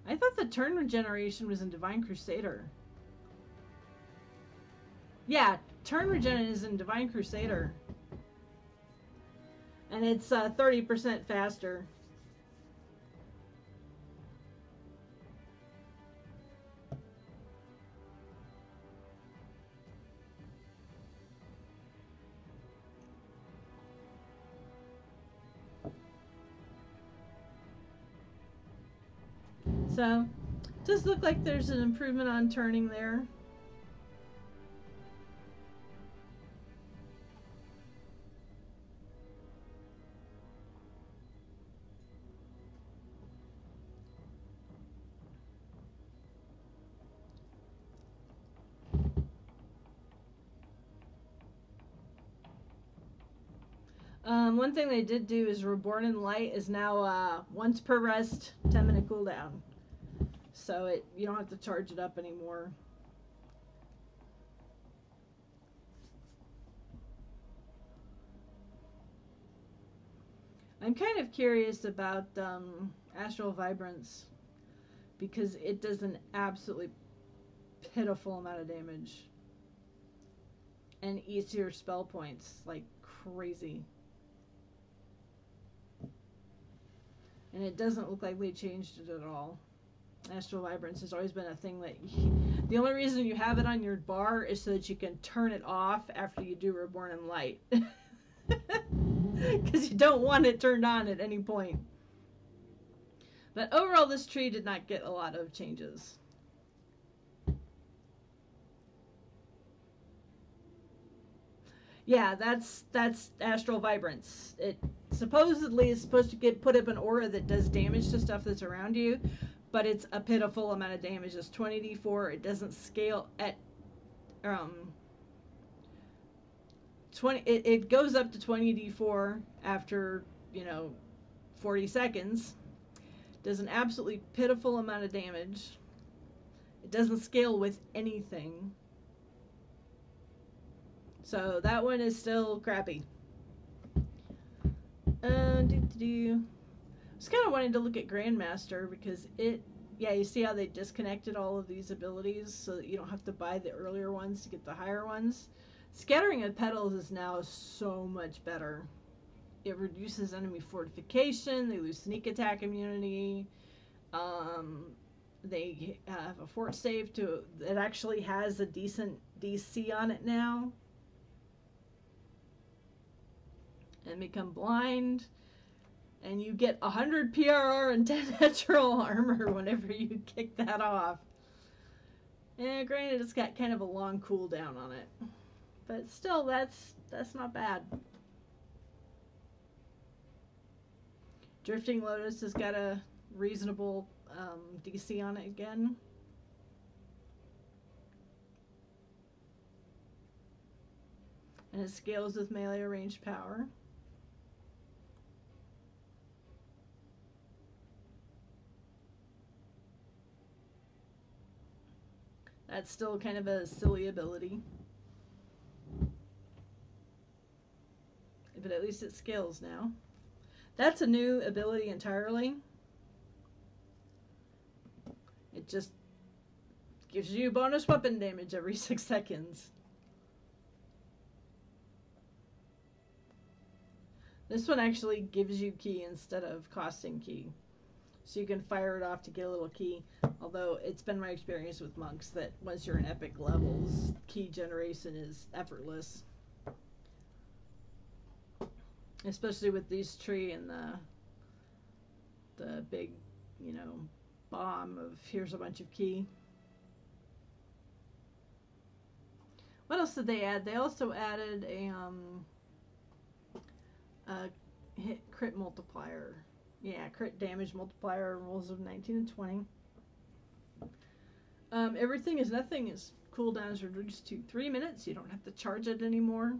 I thought the turn regeneration was in Divine Crusader. Yeah, turn regen is in Divine Crusader. And it's 30% faster. So, does look like there's an improvement on turning there. One thing they did do is Reborn in Light is now once per rest, 10-minute cooldown. So you don't have to charge it up anymore. I'm kind of curious about Astral Vibrance because it does an absolutely pitiful amount of damage and eats your spell points like crazy. And it doesn't look like they changed it at all. Astral Vibrance has always been a thing that the only reason you have it on your bar is so that you can turn it off after you do Reborn in Light. Because you don't want it turned on at any point. But overall, this tree did not get a lot of changes. Yeah, that's Astral Vibrance. It supposedly is supposed to put up an aura that does damage to stuff that's around you, but it's a pitiful amount of damage. It's 20d4. It doesn't scale at 20. It goes up to 20d4 after 40 seconds. Does an absolutely pitiful amount of damage. It doesn't scale with anything. So that one is still crappy. I was kind of wanting to look at Grandmaster because you see how they disconnected all of these abilities so that you don't have to buy the earlier ones to get the higher ones. Scattering of Petals is now so much better. It reduces enemy fortification, they lose sneak attack immunity, they have a fort save that actually has a decent DC on it now. And become blind. And you get 100 PRR and 10 natural armor whenever you kick that off. And granted, it's got kind of a long cooldown on it. But still, that's not bad. Drifting Lotus has got a reasonable DC on it again. And it scales with melee ranged power. That's still kind of a silly ability. But at least it scales now. That's a new ability entirely. It just gives you bonus weapon damage every 6 seconds. This one actually gives you ki instead of costing ki. So you can fire it off to get a little ki. Although it's been my experience with monks that once you're in epic levels, ki generation is effortless. Especially with these tree and the big, bomb of here's a bunch of ki. What else did they add? They also added a hit crit multiplier. Yeah, crit damage multiplier rolls of 19 and 20. Everything is nothing. Its cooldown is reduced to 3 minutes. You don't have to charge it anymore.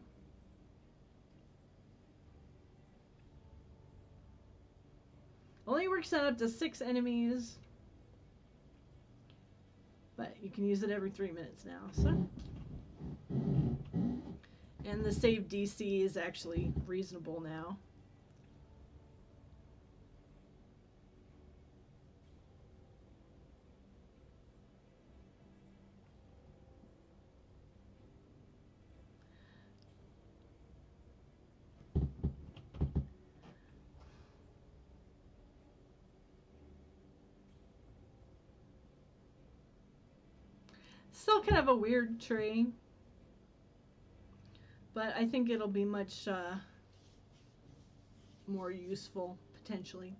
Only works on up to 6 enemies. But you can use it every 3 minutes now. So, and the save DC is actually reasonable now. Still kind of a weird tree, but I think it'll be much more useful, potentially.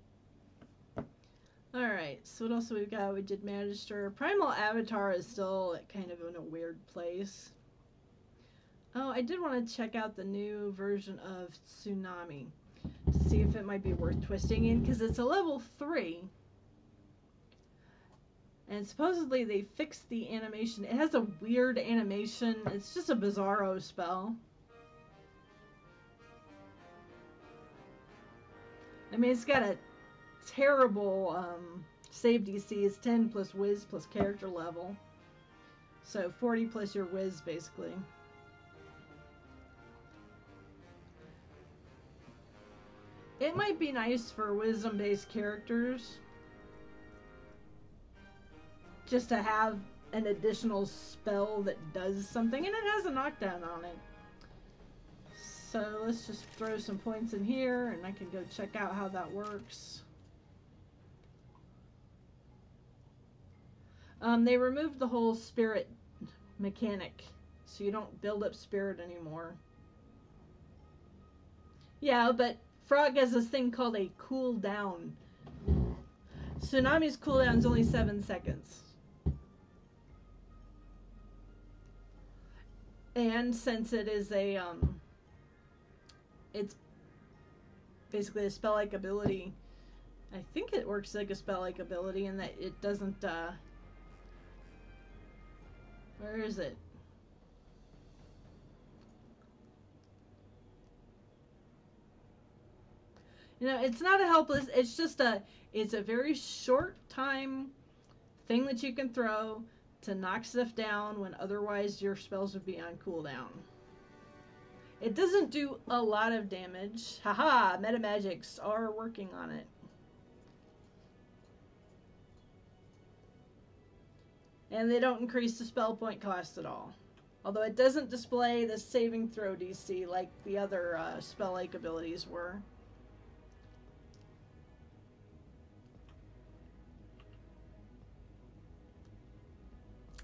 Alright, so what else have we got? We did Magister. Primal Avatar is still kind of in a weird place. Oh, I did want to check out the new version of Tsunami to see if it might be worth twisting in, because it's a level 3. And supposedly they fixed the animation. It has a weird animation. It's just a bizarro spell. I mean, it's got a terrible save DC. It's 10 plus whiz plus character level. So 40 plus your whiz, basically. It might be nice for wisdom-based characters, just to have an additional spell that does something, and it has a knockdown on it. So let's just throw some points in here, and I can go check out how that works. They removed the whole spirit mechanic, so you don't build up spirit anymore. Yeah, but Frog has this thing called a cooldown. Tsunami's cooldown is only 7 seconds. And since it is a, it's basically a spell-like ability, I think it works like a spell-like ability in that it doesn't, where is it? You know, it's not a helpless, it's just it's a very short time thing that you can throw to knock stuff down when otherwise your spells would be on cooldown. It doesn't do a lot of damage. Haha, metamagics are working on it. And they don't increase the spell point cost at all. Although it doesn't display the saving throw DC like the other spell-like abilities were.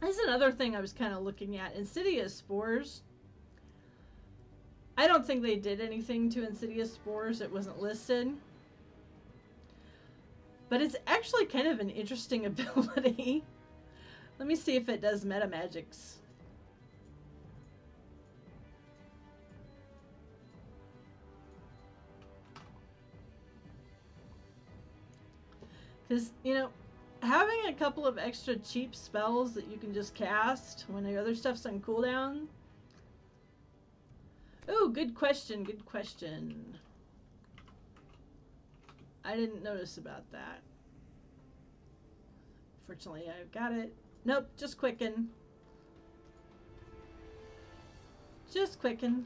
This is another thing I was kind of looking at. Insidious Spores. I don't think they did anything to Insidious Spores. It wasn't listed. But it's actually kind of an interesting ability. Let me see if it does metamagics. Because, you know, having a couple of extra cheap spells that you can just cast when the other stuff's on cooldown. Oh, good question, good question. I didn't notice about that. Fortunately, I've got it. Nope, just quicken. Just quicken.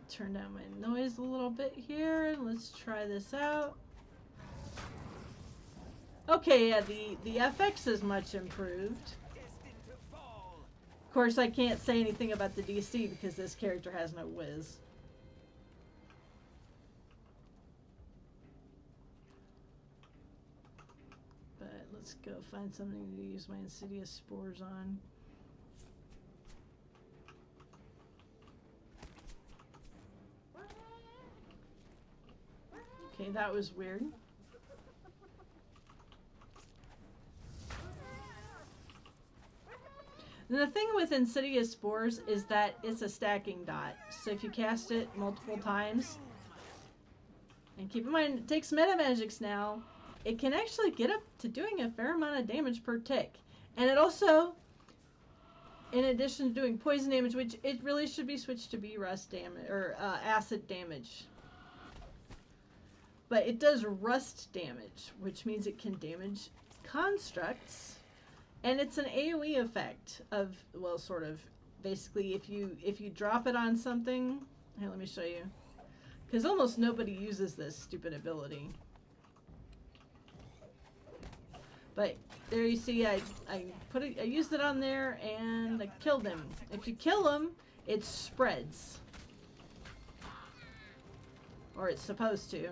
Turn down my noise a little bit here. Let's try this out. Okay, yeah, the FX is much improved. Of course, I can't say anything about the DC because this character has no whiz. But let's go find something to use my Insidious Spores on. Okay, that was weird. And the thing with Insidious Spores is that it's a stacking dot. So if you cast it multiple times, and keep in mind it takes metamagics now, it can actually get up to doing a fair amount of damage per tick. And it also, in addition to doing poison damage, which it really should be switched to be rust damage or acid damage. But it does rust damage, which means it can damage constructs. And it's an AoE effect of, well, sort of, basically if you drop it on something, here, let me show you. Because almost nobody uses this stupid ability. But there you see, I used it on there and I killed him. If you kill him, it spreads. Or it's supposed to.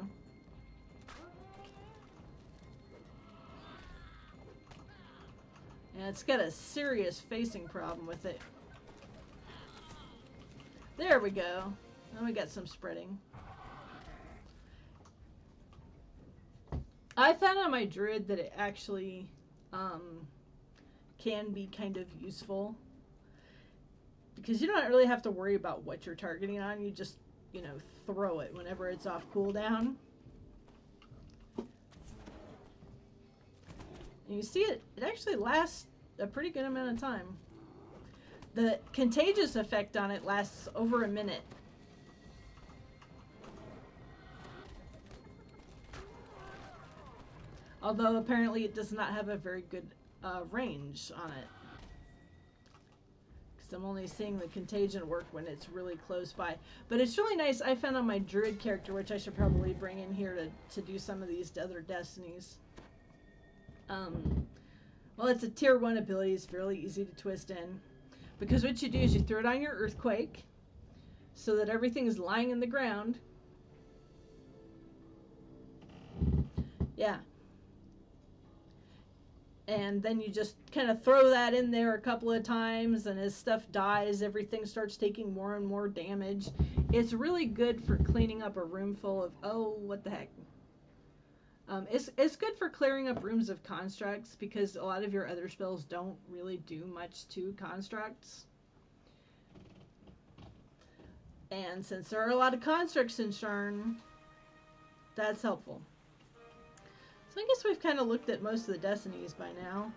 And it's got a serious facing problem with it. There we go. Now we got some spreading. I found on my druid that it actually can be kind of useful. Because you don't really have to worry about what you're targeting on. You just, you know, throw it whenever it's off cooldown. And you see it actually lasts a pretty good amount of time. The contagious effect on it lasts over a minute. Although apparently it does not have a very good range on it. Because I'm only seeing the contagion work when it's really close by. But it's really nice. I found on my druid character, which I should probably bring in here to do some of these other destinies. Well, it's a tier 1 ability. It's fairly easy to twist in. Because what you do is you throw it on your earthquake so that everything is lying in the ground. Yeah. And then you just kind of throw that in there a couple of times, and as stuff dies, everything starts taking more and more damage. It's really good for cleaning up a room full of, oh, what the heck. It's good for clearing up rooms of constructs because a lot of your other spells don't really do much to constructs. And since there are a lot of constructs in Sharn, that's helpful. So I guess we've kind of looked at most of the destinies by now.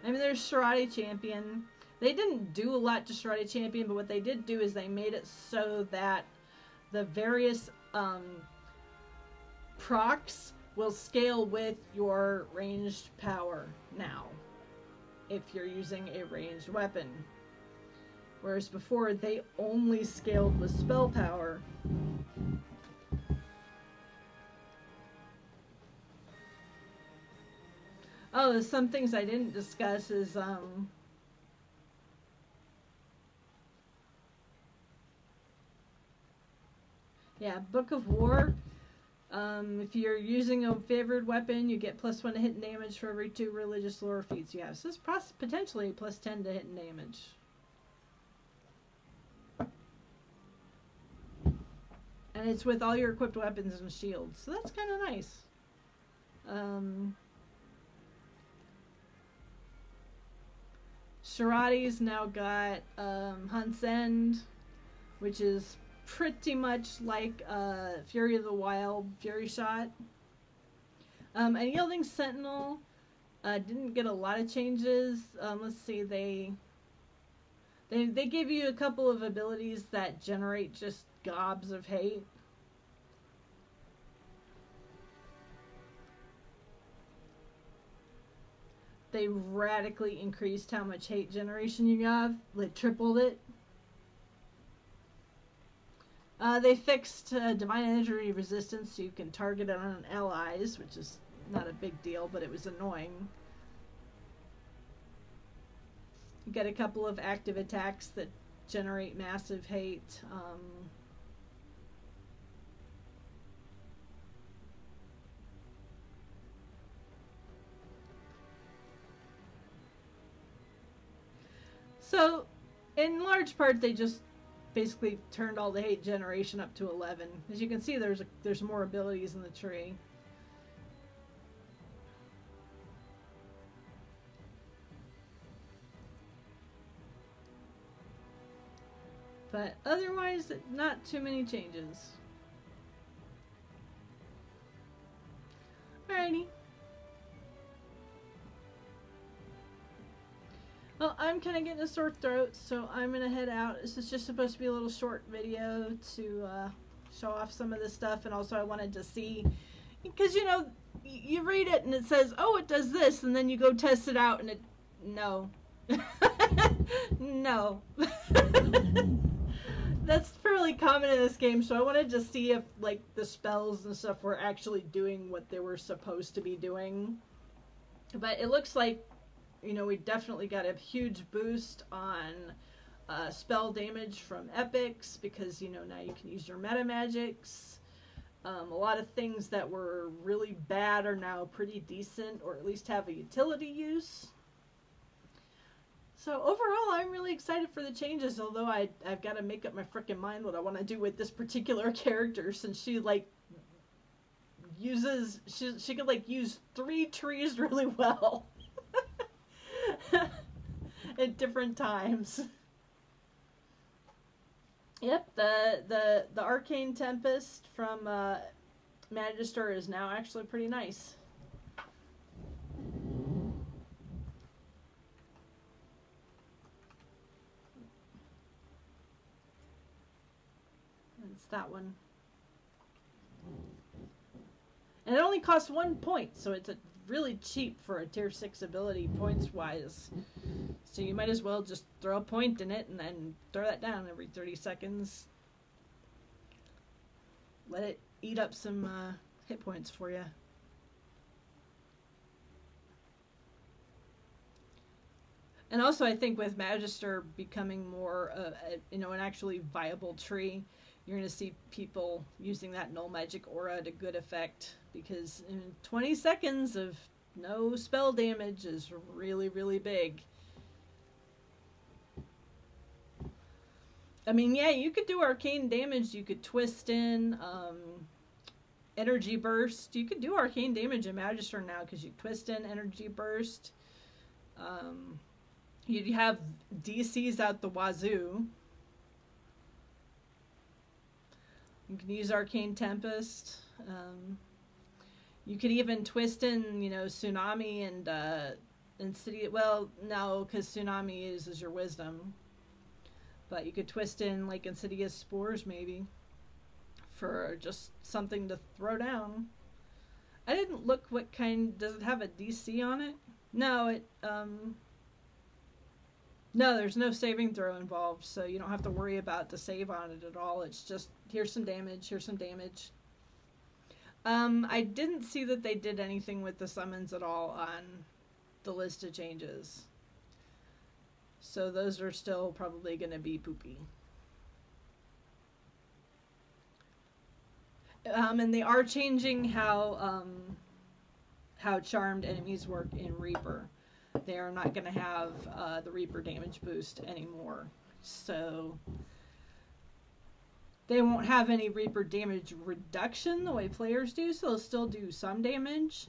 I mean, there's Sharati Champion. They didn't do a lot to Sharati Champion, but what they did do is they made it so that the various procs will scale with your ranged power now, if you're using a ranged weapon. Whereas before, they only scaled with spell power. Oh, there's some things I didn't discuss is, yeah, Book of War. If you're using a favored weapon, you get +1 to hit and damage for every 2 religious lore feats you have. So it's potentially +10 to hit and damage. And it's with all your equipped weapons and shields. So that's kind of nice. Sharati's now got Hunt's End, which is pretty much like Fury of the Wild, Fury Shot. And Yielding Sentinel didn't get a lot of changes. Let's see, they give you a couple of abilities that generate just gobs of hate. They radically increased how much hate generation you have. They tripled it. They fixed Divine Energy Resistance so you can target it on allies, which is not a big deal, but it was annoying. You get a couple of active attacks that generate massive hate. So, in large part, they just basically turned all the hate generation up to 11. As you can see, there's more abilities in the tree. But otherwise, not too many changes. Alrighty. Well, I'm kind of getting a sore throat, so I'm going to head out. This is just supposed to be a little short video to show off some of this stuff, and also I wanted to see, because, you know, you read it and it says, oh, it does this, and then you go test it out, and it, no. No. That's fairly common in this game, so I wanted to see if, like, the spells and stuff were actually doing what they were supposed to be doing. But it looks like, you know, we definitely got a huge boost on spell damage from epics because, you know, now you can use your meta magics. A lot of things that were really bad are now pretty decent, or at least have a utility use. So overall, I'm really excited for the changes, although I've got to make up my frickin' mind what I want to do with this particular character, since she, like, uses, she could, like, use 3 trees really well. At different times. Yep, the Arcane Tempest from Magister is now actually pretty nice. It's that one. And it only costs 1 point, so it's really cheap for a tier 6 ability points wise. So you might as well just throw a point in it and then throw that down every 30 seconds. Let it eat up some hit points for you. And also, I think with Magister becoming more, you know, an actually viable tree, you're going to see people using that null magic aura to good effect, because in 20 seconds of no spell damage is really, really big. I mean, yeah, you could do arcane damage, you could twist in energy burst. You can do arcane damage in Magister now because you twist in energy burst. You have DCs out the wazoo. You can use arcane Tempest. You could even twist in, you know, tsunami and city. Well, no, because tsunami uses your wisdom. But you could twist in like insidious spores maybe for just something to throw down. I didn't look what kind. Does it have a DC on it? No, no, there's no saving throw involved, so you don't have to worry about the save on it at all. It's just, here's some damage, here's some damage. I didn't see that they did anything with the summons at all on the list of changes. So those are still probably going to be poopy. And they are changing how charmed enemies work in Reaper. They are not going to have the Reaper damage boost anymore. So they won't have any Reaper damage reduction the way players do. So they'll still do some damage,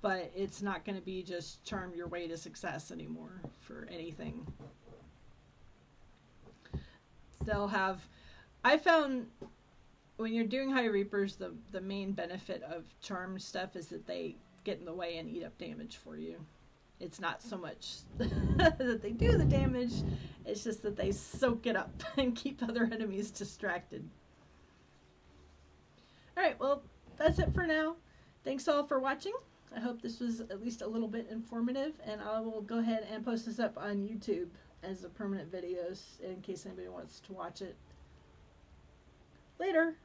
but it's not going to be just charm your way to success anymore for anything. They'll have... I found when you're doing high Reapers, the main benefit of charm stuff is that they get in the way and eat up damage for you. It's not so much that they do the damage, it's just that they soak it up and keep other enemies distracted. Alright, well, that's it for now. Thanks all for watching. I hope this was at least a little bit informative, and I will go ahead and post this up on YouTube as a permanent videos in case anybody wants to watch it later.